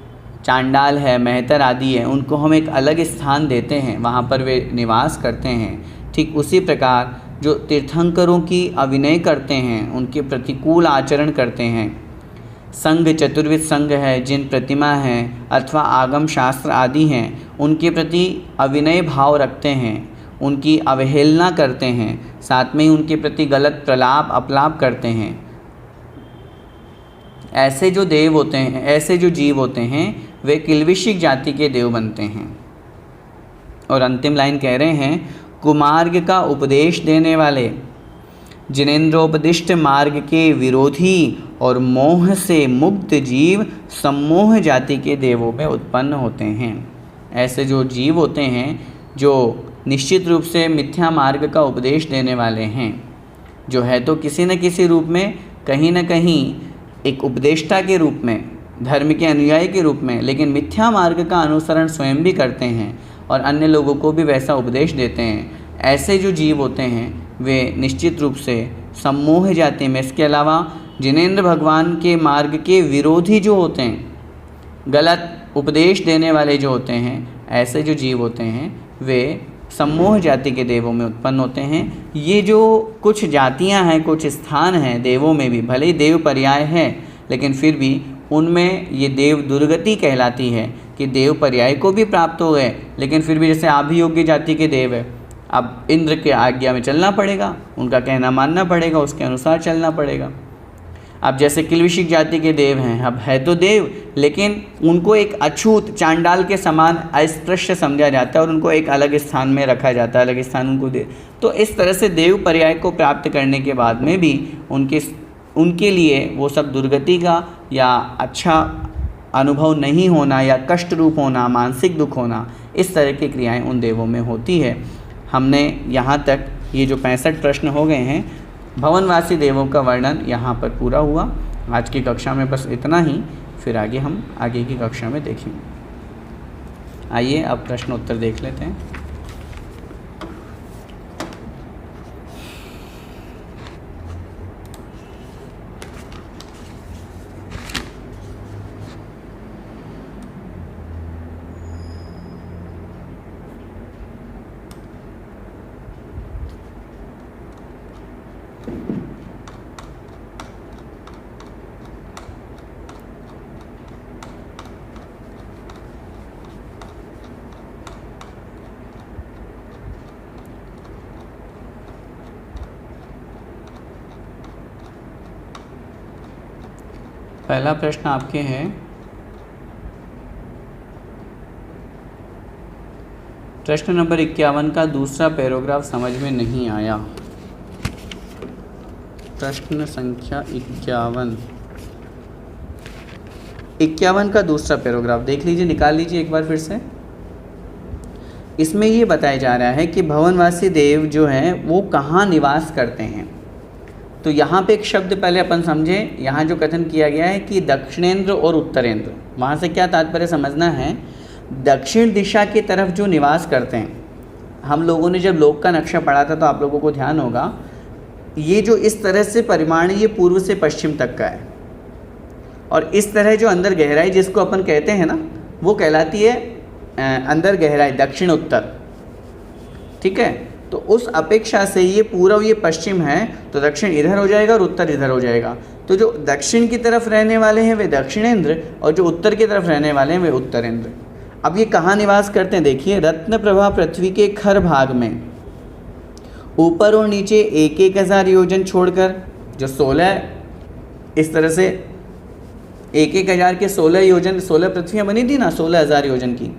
चांडाल है, मेहतर आदि है, उनको हम एक अलग स्थान देते हैं, वहाँ पर वे निवास करते हैं। ठीक उसी प्रकार जो तीर्थंकरों की अभिनय करते हैं, उनके प्रतिकूल आचरण करते हैं, संघ, चतुर्विध संघ है, जिन प्रतिमा हैं अथवा आगम शास्त्र आदि हैं, उनके प्रति अविनय भाव रखते हैं, उनकी अवहेलना करते हैं, साथ में ही उनके प्रति गलत प्रलाप अपलाप करते हैं, ऐसे जो देव होते हैं, ऐसे जो जीव होते हैं, वे किल्विषिक जाति के देव बनते हैं। और अंतिम लाइन कह रहे हैं, कुमार्ग का उपदेश देने वाले, जिनेन्द्रोपदिष्ट मार्ग के विरोधी और मोह से मुक्त जीव सम्मोह जाति के देवों में उत्पन्न होते हैं। ऐसे जो जीव होते हैं, जो निश्चित रूप से मिथ्या मार्ग का उपदेश देने वाले हैं, जो है तो किसी न किसी रूप में, कहीं न कहीं एक उपदेष्टा के रूप में, धर्म के अनुयायी के रूप में, लेकिन मिथ्या मार्ग का अनुसरण स्वयं भी करते हैं और अन्य लोगों को भी वैसा उपदेश देते हैं। ऐसे जो जीव होते हैं वे निश्चित रूप से सम्मोह जाति में, इसके अलावा जिनेंद्र भगवान के मार्ग के विरोधी जो होते हैं, गलत उपदेश देने वाले जो होते हैं, ऐसे जो जीव होते हैं वे सम्मोह जाति के देवों में उत्पन्न होते हैं। ये जो कुछ जातियां हैं, कुछ स्थान हैं देवों में भी, भले ही देव पर्याय है, लेकिन फिर भी उनमें ये देव दुर्गति कहलाती है कि देव पर्याय को भी प्राप्त हो गए, लेकिन फिर भी जैसे आभियोग्य जाति के देव है, अब इंद्र के आज्ञा में चलना पड़ेगा, उनका कहना मानना पड़ेगा, उसके अनुसार चलना पड़ेगा। अब जैसे किल्विषिक जाति के देव हैं, अब है तो देव, लेकिन उनको एक अछूत चांडाल के समान अस्पृश्य समझा जाता है और उनको एक अलग स्थान में रखा जाता है, अलग स्थान उनको दे। तो इस तरह से देव पर्याय को प्राप्त करने के बाद में भी उनके लिए वो सब दुर्गति का या अच्छा अनुभव नहीं होना या कष्ट रूप होना, मानसिक दुख होना, इस तरह की क्रियाएं उन देवों में होती है। हमने यहाँ तक ये जो 65 प्रश्न हो गए हैं, भवनवासी देवों का वर्णन यहाँ पर पूरा हुआ। आज की कक्षा में बस इतना ही, फिर आगे हम आगे की कक्षा में देखेंगे। आइए अब प्रश्न उत्तर देख लेते हैं। पहला प्रश्न आपके है प्रश्न नंबर 51 का दूसरा पैराग्राफ समझ में नहीं आया। प्रश्न संख्या 51 का दूसरा पैराग्राफ देख लीजिए, निकाल लीजिए एक बार फिर से। इसमें ये बताया जा रहा है कि भवनवासी देव जो हैं वो कहाँ निवास करते हैं। तो यहाँ पे एक शब्द पहले अपन समझे, यहाँ जो कथन किया गया है कि दक्षिणेंद्र और उत्तरेंद्र, वहाँ से क्या तात्पर्य समझना है। दक्षिण दिशा की तरफ जो निवास करते हैं, हम लोगों ने जब लोक का नक्शा पढ़ा था तो आप लोगों को ध्यान होगा, ये जो इस तरह से परिमाण ये पूर्व से पश्चिम तक का है, और इस तरह जो अंदर गहराई जिसको अपन कहते हैं ना, वो कहलाती है अंदर गहराई दक्षिण उत्तर। ठीक है, तो उस अपेक्षा से ये पूर्व ये पश्चिम है, तो दक्षिण इधर हो जाएगा और उत्तर इधर हो जाएगा। तो जो दक्षिण की तरफ रहने वाले हैं वे दक्षिणेंद्र, और जो उत्तर की तरफ रहने वाले हैं वे उत्तरेंद्र। अब ये कहाँ निवास करते हैं, देखिए रत्न प्रभा पृथ्वी के खर भाग में ऊपर और नीचे 1,000 योजन छोड़कर, जो 16 इस तरह से 1,000 के 16 योजन, 16 पृथ्वियाँ बनी थी ना 16,000 योजन की,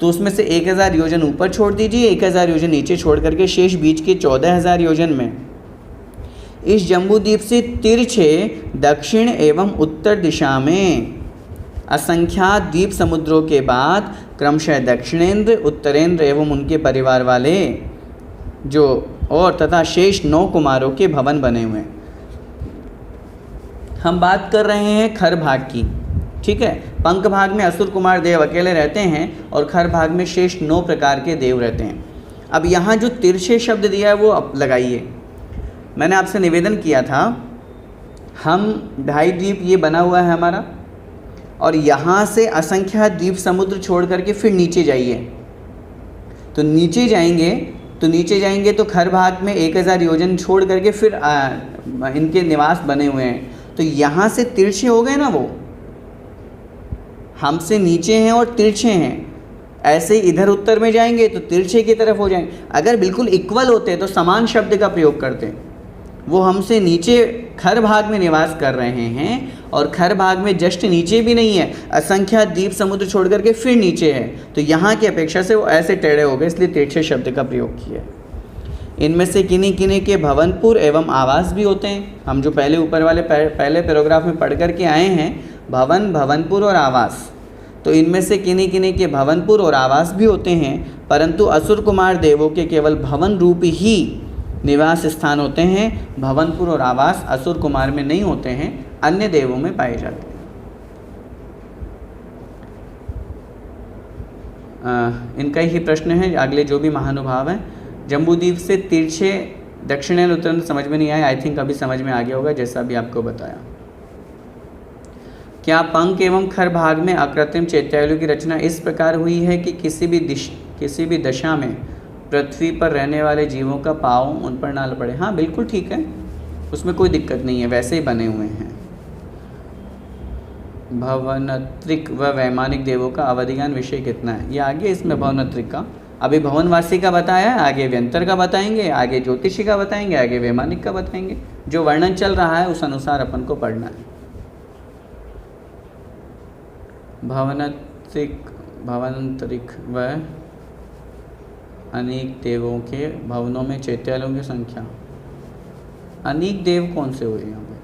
तो उसमें से 1,000 योजन ऊपर छोड़ दीजिए, 1,000 योजन नीचे छोड़ करके शेष बीच के 14,000 योजन में इस जम्बूद्वीप से तिरछे दक्षिण एवं उत्तर दिशा में असंख्यात द्वीप समुद्रों के बाद क्रमशः दक्षिणेंद्र, उत्तरेंद्र एवं उनके परिवार वाले जो और तथा शेष 9 कुमारों के भवन बने हुए हैं। हम बात कर रहे हैं खर भाग की। ठीक है, पंख भाग में असुर कुमार देव अकेले रहते हैं और खर भाग में शेष 9 प्रकार के देव रहते हैं। अब यहाँ जो तिरछे शब्द दिया है वो अब लगाइए। मैंने आपसे निवेदन किया था, हम 2.5 द्वीप ये बना हुआ है हमारा, और यहाँ से असंख्यात द्वीप समुद्र छोड़ करके फिर नीचे जाइए। तो नीचे जाएंगे तो खर भाग में 1,000 योजन छोड़ करके फिर इनके निवास बने हुए हैं। तो यहाँ से तिरछे हो गए ना, वो हमसे नीचे हैं और तिरछे हैं। ऐसे ही इधर उत्तर में जाएंगे तो तिरछे की तरफ हो जाएंगे। अगर बिल्कुल इक्वल होते तो समान शब्द का प्रयोग करते। वो हमसे नीचे खर भाग में निवास कर रहे हैं और खर भाग में जस्ट नीचे भी नहीं है, असंख्यात द्वीप समुद्र छोड़ करके फिर नीचे है, तो यहाँ की अपेक्षा से वो ऐसे टेढ़े हो गए, इसलिए तिरछे शब्द का प्रयोग किया। इनमें से किन्हीं किन्हीं के भवनपुर एवं आवास भी होते हैं। हम जो पहले ऊपर वाले पहले पैराग्राफ में पढ़ करके आए हैं, भवन, भवनपुर और आवास, तो इनमें से किन्हीं किन्हीं के भवनपुर और आवास भी होते हैं, परंतु असुर कुमार देवों के केवल भवन रूप ही निवास स्थान होते हैं। भवनपुर और आवास असुर कुमार में नहीं होते हैं, अन्य देवों में पाए जाते हैं। इनका ही प्रश्न है अगले जो भी महानुभाव हैं। जम्बूद्वीप से तिरछे दक्षिण उत्तर समझ में नहीं आया, आई थिंक अभी समझ में आ गया होगा जैसा अभी आपको बताया। क्या पंख एवं खर भाग में अकृत्रिम चैत्यालयों की रचना इस प्रकार हुई है कि किसी भी दशा में पृथ्वी पर रहने वाले जीवों का पाँव उन पर ना पड़े? हाँ बिल्कुल ठीक है, उसमें कोई दिक्कत नहीं है, वैसे ही बने हुए हैं। भवनत्रिक व वैमानिक देवों का अवधिज्ञान विषय कितना है? ये आगे इसमें भवनत्रिक का, अभी भवनवासी का बताया, आगे व्यंतर का बताएंगे, आगे ज्योतिषी का बताएंगे, आगे वैमानिक का बताएंगे। जो वर्णन चल रहा है उस अनुसार अपन को पढ़ना है। भवनत्रिक व अनेक देवों के भवनों में चैत्यालयों की संख्या। अनेक देव कौन से हुए यहाँ पे?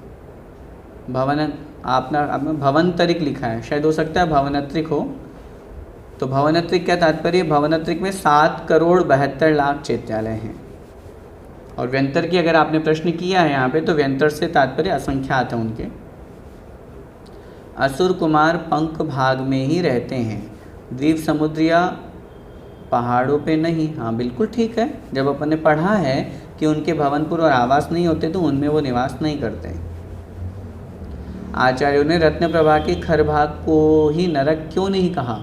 आपने भवनतरिक लिखा है, शायद हो सकता है भवनत्रिक हो। तो भवनत्रिक क्या तात्पर्य? भवनत्रिक में 7,72,00,000 चैत्यालय हैं। और व्यंतर की अगर आपने प्रश्न किया है यहाँ पे, तो व्यंतर से तात्पर्य असंख्यात है उनके। असुर कुमार पंख भाग में ही रहते हैं, द्वीप समुद्र या पहाड़ों पे नहीं। हाँ बिल्कुल ठीक है, जब अपन ने पढ़ा है कि उनके भवनपुर और आवास नहीं होते तो उनमें वो निवास नहीं करते। आचार्यों ने रत्न प्रभा के खर भाग को ही नरक क्यों नहीं कहा,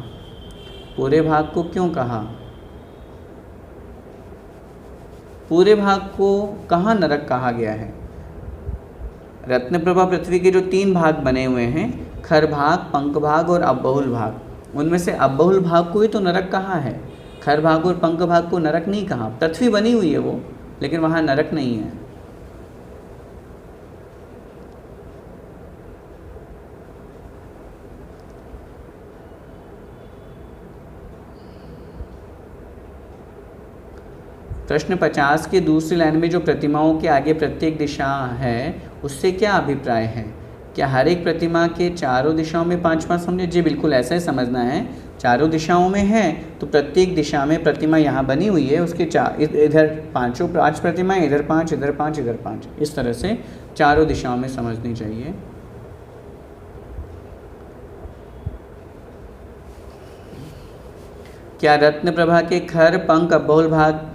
पूरे भाग को क्यों कहा? पूरे भाग को कहाँ नरक कहा गया है? रत्न प्रभा पृथ्वी के जो 3 भाग बने हुए हैं, खर भाग, पंख भाग और अबहुल भाग, उनमें से अबहुल भाग को ही तो नरक कहा है। खर भाग और पंख भाग को नरक नहीं कहा। पृथ्वी बनी हुई है वो, लेकिन वहाँ नरक नहीं है। प्रश्न 50 की दूसरी लाइन में जो प्रतिमाओं के आगे प्रत्येक दिशा है उससे क्या अभिप्राय है? क्या हर एक प्रतिमा के चारों दिशाओं में 5-5 समझे? जी बिल्कुल ऐसा ही समझना है। चारों दिशाओं में है तो प्रत्येक दिशा में प्रतिमा यहाँ बनी हुई है, उसके इधर 5 प्रतिमाएं, इधर 5, इधर 5, इधर 5, इस तरह से चारों दिशाओं में समझनी चाहिए। क्या रत्न प्रभा के खर, पंख, बहुल भाग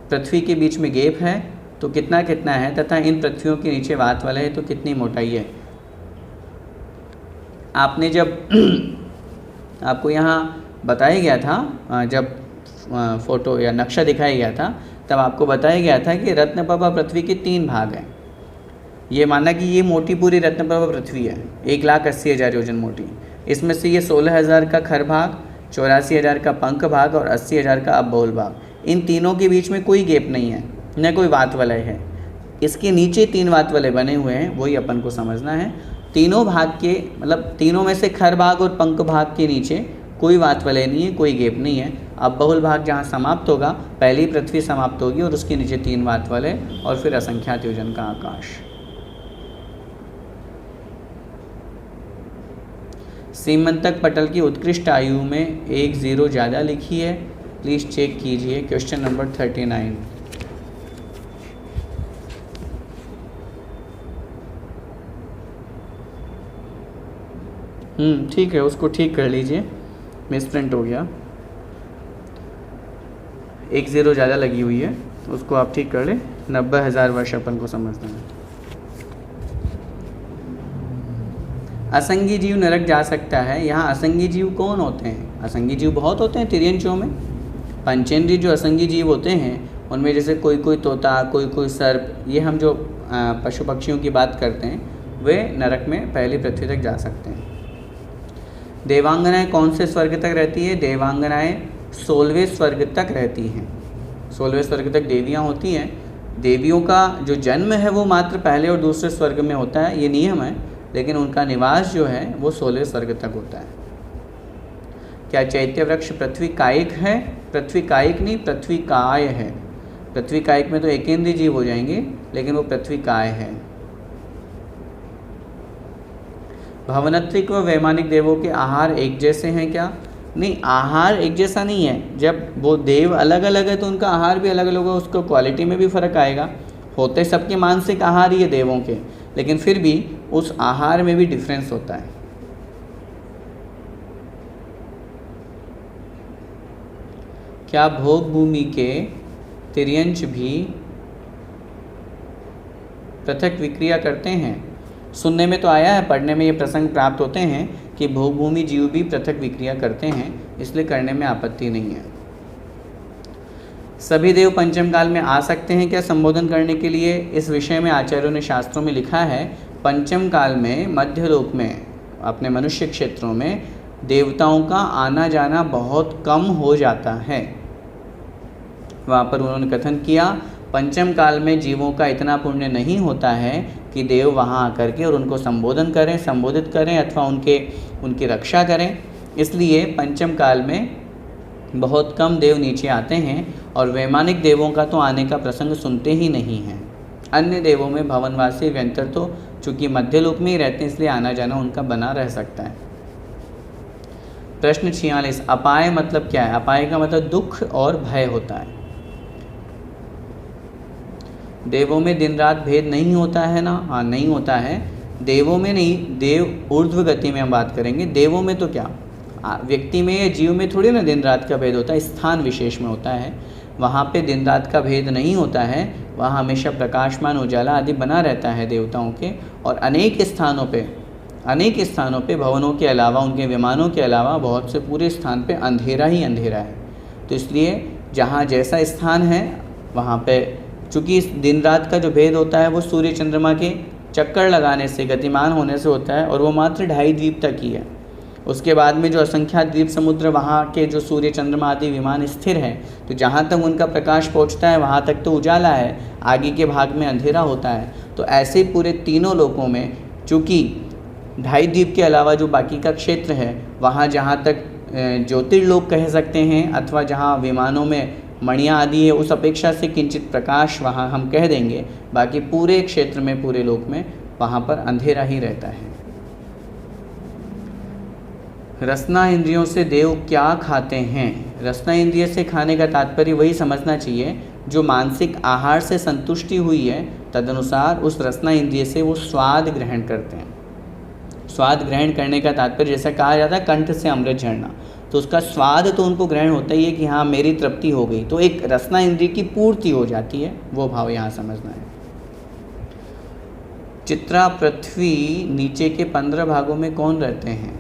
पृथ्वी के बीच में गैप है तो कितना कितना है, तथा इन पृथ्वियों के नीचे वात वाला है तो कितनी मोटाई है? आपने जब आपको यहाँ बताया गया था, जब फोटो या नक्शा दिखाया गया था तब आपको बताया गया था कि रत्नप्रभा पृथ्वी के 3 भाग हैं। ये माना कि ये मोटी पूरी रत्नप्रभा पृथ्वी है 1,80,000 योजन मोटी। इसमें से ये 16,000 का खर भाग, 84,000 का पंख भाग और 80,000 का अबहुल भाग। इन तीनों के बीच में कोई गैप नहीं है, न कोई वात वलय है। इसके नीचे 3 वात वलय बने हुए हैं, वही अपन को समझना है। तीनों भाग के मतलब तीनों में से खर भाग और पंख भाग के नीचे कोई वात वलय नहीं है, कोई गैप नहीं है। अब बहुल भाग जहाँ समाप्त होगा, पहली पृथ्वी समाप्त होगी और उसके नीचे 3 वात वलय और फिर असंख्यात योजन का आकाश। सीमंतक पटल की उत्कृष्ट आयु में 1 0 ज़्यादा लिखी है, प्लीज़ चेक कीजिए। Question number 39। ठीक है, उसको ठीक कर लीजिए, मिसप्रिंट हो गया। 1 0 ज़्यादा लगी हुई है, उसको आप ठीक कर लें। 90,000 वर्ष अपन को समझना है। असंगी जीव नरक जा सकता है। यहाँ असंगी जीव कौन होते हैं? असंगी जीव बहुत होते हैं तिर्यंचों में। पंचेंद्रिय जो असंगी जीव होते हैं उनमें जैसे कोई कोई तोता, कोई कोई सर्प, ये हम जो पशु पक्षियों की बात करते हैं वे नरक में पहली पृथ्वी तक जा सकते हैं। देवांगनाएं कौन से स्वर्ग तक रहती है? देवांगनाएं 16वें स्वर्ग तक रहती हैं। 16वें स्वर्ग तक देवियाँ होती हैं। देवियों का जो जन्म है वो मात्र पहले और दूसरे स्वर्ग में होता है, ये नियम है, लेकिन उनका निवास जो है वो 16वें स्वर्ग तक होता है। क्या चैत्य वृक्ष पृथ्वी कायिक है? पृथ्वी कायिक नहीं, पृथ्वी काय है। पृथ्वी कायिक में तो एकेंद्रीय जीव हो जाएंगे, लेकिन वो पृथ्वी काय है। भवनत्रिक व वैमानिक देवों के आहार एक जैसे हैं क्या? नहीं, आहार एक जैसा नहीं है। जब वो देव अलग अलग है तो उनका आहार भी अलग अलग होगा, उसको क्वालिटी में भी फ़र्क आएगा। होते सबके मानसिक आहार ही है देवों के, लेकिन फिर भी उस आहार में भी डिफरेंस होता है। क्या भोग भूमि के तिर्यंच भी पृथक विक्रिया करते हैं? सुनने में तो आया है, पढ़ने में ये प्रसंग प्राप्त होते हैं कि भोग भूमि जीव भी पृथक विक्रिया करते हैं, इसलिए करने में आपत्ति नहीं है। सभी देव पंचम काल में आ सकते हैं क्या संबोधन करने के लिए? इस विषय में आचार्यों ने शास्त्रों में लिखा है, पंचम काल में मध्यलोक में अपने मनुष्य क्षेत्रों में देवताओं का आना जाना बहुत कम हो जाता है। वहाँ पर उन्होंने कथन किया, पंचम काल में जीवों का इतना पुण्य नहीं होता है कि देव वहाँ आकर के और उनको संबोधित करें अथवा उनकी रक्षा करें। इसलिए पंचम काल में बहुत कम देव नीचे आते हैं और वैमानिक देवों का तो आने का प्रसंग सुनते ही नहीं हैं। अन्य देवों में भवनवासी व्यंतर तो चूँकि मध्यलोक में ही रहते हैं, इसलिए आना जाना उनका बना रह सकता है। प्रश्न 46, अपाय मतलब क्या है? अपाय का मतलब दुख और भय होता है। देवों में दिन रात भेद नहीं होता है ना? हाँ, नहीं होता है। देवों में नहीं, देव ऊर्ध्व गति में हम बात करेंगे। देवों में तो क्या, व्यक्ति में या जीव में थोड़ी ना दिन रात का भेद होता है, स्थान विशेष में होता है। वहाँ पे दिन रात का भेद नहीं होता है, वहाँ हमेशा प्रकाशमान उजाला आदि बना रहता है देवताओं के। और अनेक स्थानों पे भवनों के अलावा, उनके विमानों के अलावा बहुत से पूरे स्थान पे अंधेरा ही अंधेरा है। तो इसलिए जहाँ जैसा स्थान है वहाँ पे, चूँकि इस दिन रात का जो भेद होता है वो सूर्य चंद्रमा के चक्कर लगाने से, गतिमान होने से होता है, और वो मात्र 2.5 द्वीप तक ही है। उसके बाद में जो असंख्यात द्वीप समुद्र, वहाँ के जो सूर्य चंद्रमा आदि विमान स्थिर हैं, तो जहाँ तक उनका प्रकाश पहुँचता है वहाँ तक तो उजाला है, आगे के भाग में अंधेरा होता है। तो ऐसे पूरे तीनों लोकों में चूँकि 2.5 द्वीप के अलावा जो बाकी का क्षेत्र है, वहाँ जहाँ तक ज्योतिर्लोक कह सकते हैं, अथवा जहाँ विमानों में मणियाँ आदि है उस अपेक्षा से किंचित प्रकाश वहाँ हम कह देंगे, बाकी पूरे क्षेत्र में, पूरे लोक में वहाँ पर अंधेरा ही रहता है। रसना इंद्रियों से देव क्या खाते हैं? रसना इंद्रिय से खाने का तात्पर्य वही समझना चाहिए जो मानसिक आहार से संतुष्टि हुई है, तदनुसार उस रसना इंद्रिय से वो स्वाद ग्रहण करते हैं। स्वाद ग्रहण करने का तात्पर्य जैसा कहा जाता है कंठ से अमृत झरना, तो उसका स्वाद तो उनको ग्रहण होता ही है कि हाँ मेरी तृप्ति हो गई, तो एक रसना इंद्रिय की पूर्ति हो जाती है, वो भाव यहाँ समझना है। चित्रा पृथ्वी नीचे के 15 भागों में कौन रहते हैं?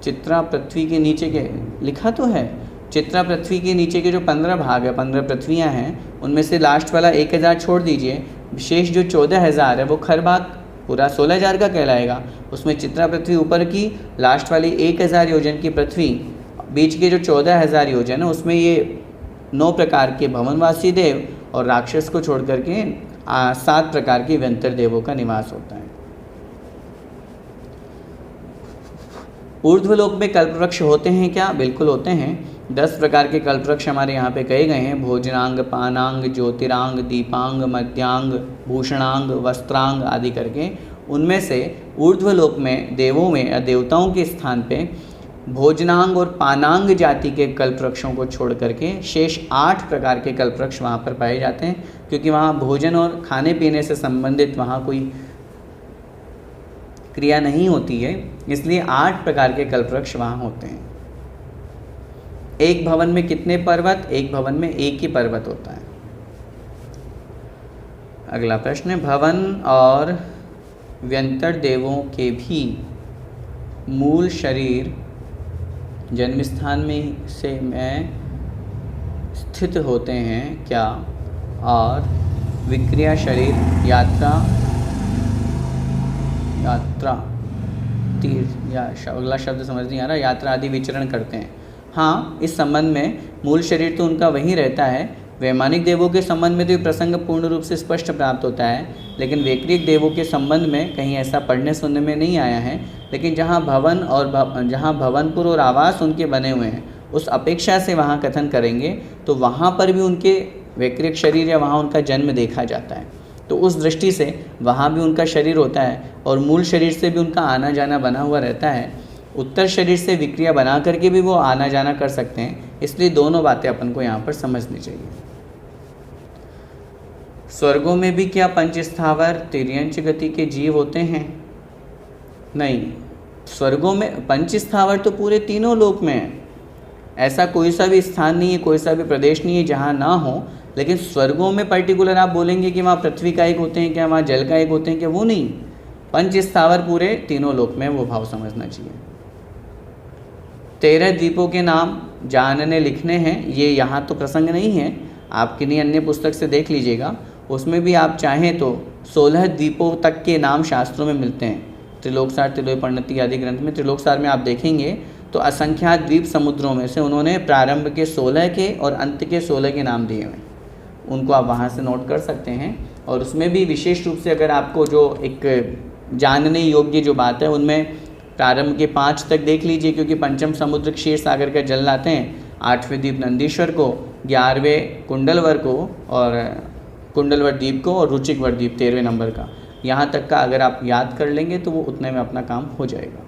चित्रा पृथ्वी के नीचे के लिखा तो है, चित्रा पृथ्वी के नीचे के जो 15 भाग है, 15 पृथ्वियाँ हैं, उनमें से लास्ट वाला 1000 छोड़ दीजिए, शेष जो 14000 है वो खर भाग पूरा 16000 का कहलाएगा। उसमें चित्रा पृथ्वी ऊपर की लास्ट वाली 1000 योजन की पृथ्वी, बीच के जो 14000 योजन है उसमें ये 9 प्रकार के भवनवासी देव और राक्षस को छोड़ करके 7 प्रकार के व्यंतर देवों का निवास होता है। ऊर्ध्वलोक में कल्पवृक्ष होते हैं क्या? बिल्कुल होते हैं। 10 प्रकार के कल्पवृक्ष हमारे यहाँ पे कहे गए हैं, भोजनांग, पानांग, ज्योतिरांग, दीपांग, मध्यांग, भूषणांग, वस्त्रांग आदि करके। उनमें से ऊर्ध्वलोक में देवों में या देवताओं के स्थान पे भोजनांग और पानांग जाति के कल्पवृक्षों को छोड़ करके शेष 8 प्रकार के कल्पवृक्ष वहाँ पर पाए जाते हैं, क्योंकि वहाँ भोजन और खाने पीने से संबंधित वहाँ कोई क्रिया नहीं होती है, इसलिए 8 प्रकार के कल्पवृक्ष वहाँ होते हैं। एक भवन में कितने पर्वत? एक भवन में एक ही पर्वत होता है। अगला प्रश्न, भवन और व्यंतर देवों के भी मूल शरीर जन्म स्थान में से में स्थित होते हैं क्या? और विक्रिया शरीर यात्रा तीर्थ या अगला शब्द समझ नहीं आ रहा, यात्रा आदि विचरण करते हैं। हाँ, इस संबंध में मूल शरीर तो उनका वही रहता है। वैमानिक देवों के संबंध में तो ये प्रसंग पूर्ण रूप से स्पष्ट प्राप्त होता है, लेकिन वैक्रिक देवों के संबंध में कहीं ऐसा पढ़ने सुनने में नहीं आया है। लेकिन जहाँ भवनपुर और आवास उनके बने हुए हैं उस अपेक्षा से वहाँ कथन करेंगे तो वहाँ पर भी उनके वैक्रिक शरीर या वहाँ उनका जन्म देखा जाता है, तो उस दृष्टि से वहाँ भी उनका शरीर होता है और मूल शरीर से भी उनका आना जाना बना हुआ रहता है। उत्तर शरीर से विक्रिया बना करके भी वो आना जाना कर सकते हैं, इसलिए दोनों बातें अपन को यहाँ पर समझनी चाहिए। स्वर्गों में भी क्या पंच स्थावर तिर्यंच गति के जीव होते हैं? नहीं, स्वर्गों में पंच स्थावर तो पूरे तीनों लोक में है। ऐसा कोई सा भी स्थान नहीं है, कोई सा भी प्रदेश नहीं है जहाँ ना हो। लेकिन स्वर्गों में पर्टिकुलर आप बोलेंगे कि वहाँ पृथ्वी का एक होते हैं क्या, वहाँ जल का एक होते हैं क्या, वो नहीं। पंच स्थावर पूरे तीनों लोक में, वो भाव समझना चाहिए। 13 द्वीपों के नाम जानने लिखने हैं, ये यहाँ तो प्रसंग नहीं है, आप किन्हीं अन्य पुस्तक से देख लीजिएगा। उसमें भी आप चाहें तो 16 द्वीपों तक के नाम शास्त्रों में मिलते हैं। त्रिलोकसार, त्रिलोकपरिणति आदि ग्रंथ में, त्रिलोकसार में आप देखेंगे तो असंख्यात द्वीप समुद्रों में से उन्होंने प्रारंभ के 16 के और अंत के 16 के नाम दिए हुए हैं, उनको आप वहाँ से नोट कर सकते हैं। और उसमें भी विशेष रूप से अगर आपको जो एक जानने योग्य जो बात है, उनमें प्रारंभ के 5 तक देख लीजिए, क्योंकि पंचम समुद्र क्षीर सागर का जल लाते हैं। 8वें द्वीप नंदीश्वर को, 11वें कुंडलवर को और कुंडलवर द्वीप को, और रुचिकवर द्वीप 13वें नंबर का। यहाँ तक का अगर आप याद कर लेंगे तो वो उतने में अपना काम हो जाएगा।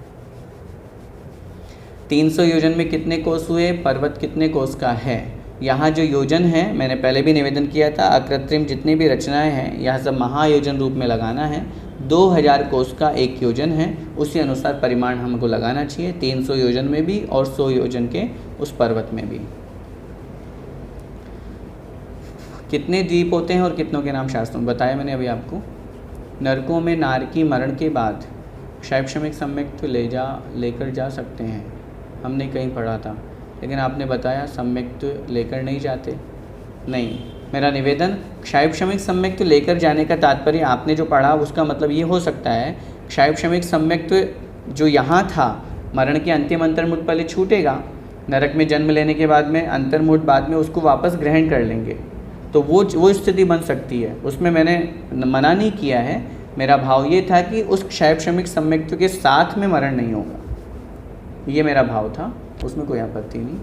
300 योजन में कितने कोस हुए? पर्वत कितने कोस का है? यहाँ जो योजन है, मैंने पहले भी निवेदन किया था, अकृत्रिम जितनी भी रचनाएं हैं यह सब महायोजन रूप में लगाना है। 2000 कोस का एक योजन है, उसी अनुसार परिमाण हमको लगाना चाहिए, 300 योजन में भी और 100 योजन के उस पर्वत में भी। कितने द्वीप होते हैं और कितनों के नाम शास्त्रों में बताया मैंने अभी आपको। नरकों में नारकी मरण के बाद शैक्षणिक सम्यक लेकर जा सकते हैं, हमने कहीं पढ़ा था, लेकिन आपने बताया सम्यक लेकर नहीं जाते। नहीं, मेरा निवेदन, क्षायक्षमिक सम्यक लेकर जाने का तात्पर्य आपने जो पढ़ा उसका मतलब ये हो सकता है, क्षायक्षमिक सम्यक जो यहाँ था मरण के अंतिम अंतर्मुठ पहले छूटेगा, नरक में जन्म लेने के बाद में अंतर्मुठ बाद में उसको वापस ग्रहण कर लेंगे, तो वो स्थिति बन सकती है। उसमें मैंने मना नहीं किया है, मेरा भाव ये था कि उस क्षायक्षमिक सम्यक के साथ में मरण नहीं होगा, ये मेरा भाव था, उसमें कोई आपत्ति नहीं।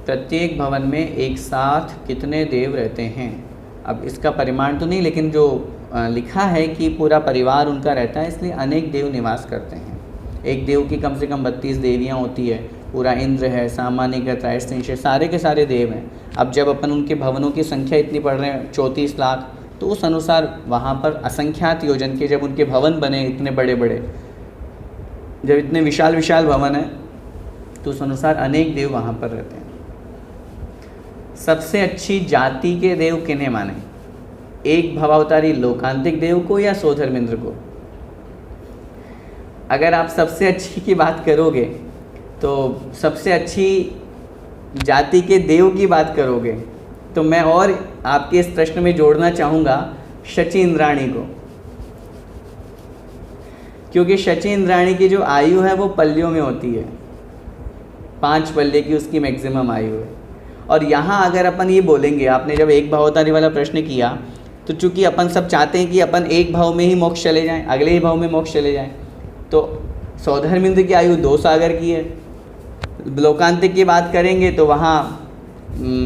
प्रत्येक भवन में एक साथ कितने देव रहते हैं? अब इसका परिमाण तो नहीं, लेकिन जो लिखा है कि पूरा परिवार उनका रहता है, इसलिए अनेक देव निवास करते हैं। एक देव की कम से कम 32 देवियाँ होती है, पूरा इंद्र है, सामान्य त्रैस्तिंश, सारे के सारे देव हैं। अब जब अपन उनके भवनों की संख्या इतनी पढ़ रहे हैं 34 लाख, तो उस अनुसार वहाँ पर असंख्यात योजन के जब उनके भवन बने इतने बड़े बड़े, जब इतने विशाल विशाल भवन है, तो उस अनुसार अनेक देव वहाँ पर रहते हैं। सबसे अच्छी जाति के देव किन्हें माने? एक भवावतारी लोकांतिक देव को या सौधर्मेंद्र को? अगर आप सबसे अच्छी की बात करोगे तो सबसे अच्छी जाति के देव की बात करोगे तो मैं और आपके इस प्रश्न में जोड़ना चाहूँगा शची इंद्राणी को, क्योंकि शची इंद्राणी की जो आयु है वो पल्लियों में होती है, 5 पल्ले की उसकी मैक्सिमम आयु है। और यहाँ अगर अपन ये बोलेंगे, आपने जब एक भावतारी वाला प्रश्न किया, तो चूंकि अपन सब चाहते हैं कि अपन एक भाव में ही मोक्ष चले जाएं, अगले ही भाव में मोक्ष चले जाएं, तो सौधर्मेंद्र की आयु 2 सागर की है। लोकांतिक की बात करेंगे तो वहाँ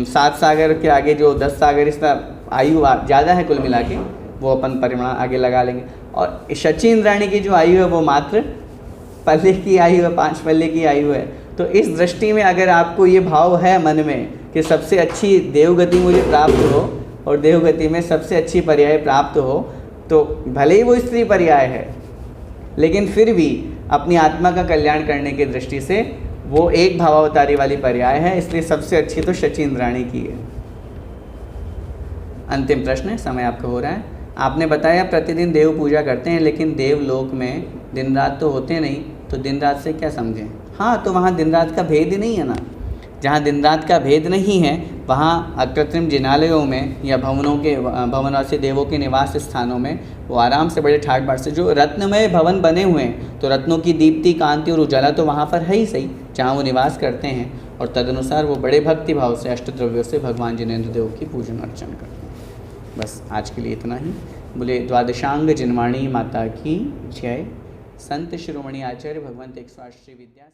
7 सागर के आगे जो 10 सागर इसका आयु ज़्यादा है कुल मिला के, वो अपन परिमाण आगे लगा लेंगे। और शची इंद्राणी की जो आयु है वो मात्र पल्ले की आयु है, 5 पल्ले की आयु है। तो इस दृष्टि में अगर आपको ये भाव है मन में कि सबसे अच्छी देवगति मुझे प्राप्त हो और देवगति में सबसे अच्छी पर्याय प्राप्त हो, तो भले ही वो स्त्री पर्याय है, लेकिन फिर भी अपनी आत्मा का कल्याण करने की दृष्टि से वो एक भावावतारी वाली पर्याय है, इसलिए सबसे अच्छी तो शची इंद्राणी की है। अंतिम प्रश्न, समय आपका हो रहा है। आपने बताया प्रतिदिन देव पूजा करते हैं, लेकिन देवलोक में दिन रात तो होते नहीं, तो दिन रात से क्या समझें? हाँ, तो वहाँ दिन रात का भेद ही नहीं है ना। जहाँ दिन रात का भेद नहीं है, वहाँ अकृत्रिम जिनालयों में या भवनों के भवनवासी देवों के निवास स्थानों में वो आराम से बड़े ठाट बाट से जो रत्नमय भवन बने हुए हैं, तो रत्नों की दीप्ति, कांति और उजाला तो वहाँ पर है ही सही, जहाँ वो निवास करते हैं, और तदनुसार वो बड़े भक्ति भाव से अष्टद्रव्यों से भगवान जिनेंद्र देव की पूजन अर्चन करते हैं। बस आज के लिए इतना ही। बोले द्वादशांग जिनवाणी माता की जय। संत शिरोमणि आचार्य भगवंत 108 श्री विद्या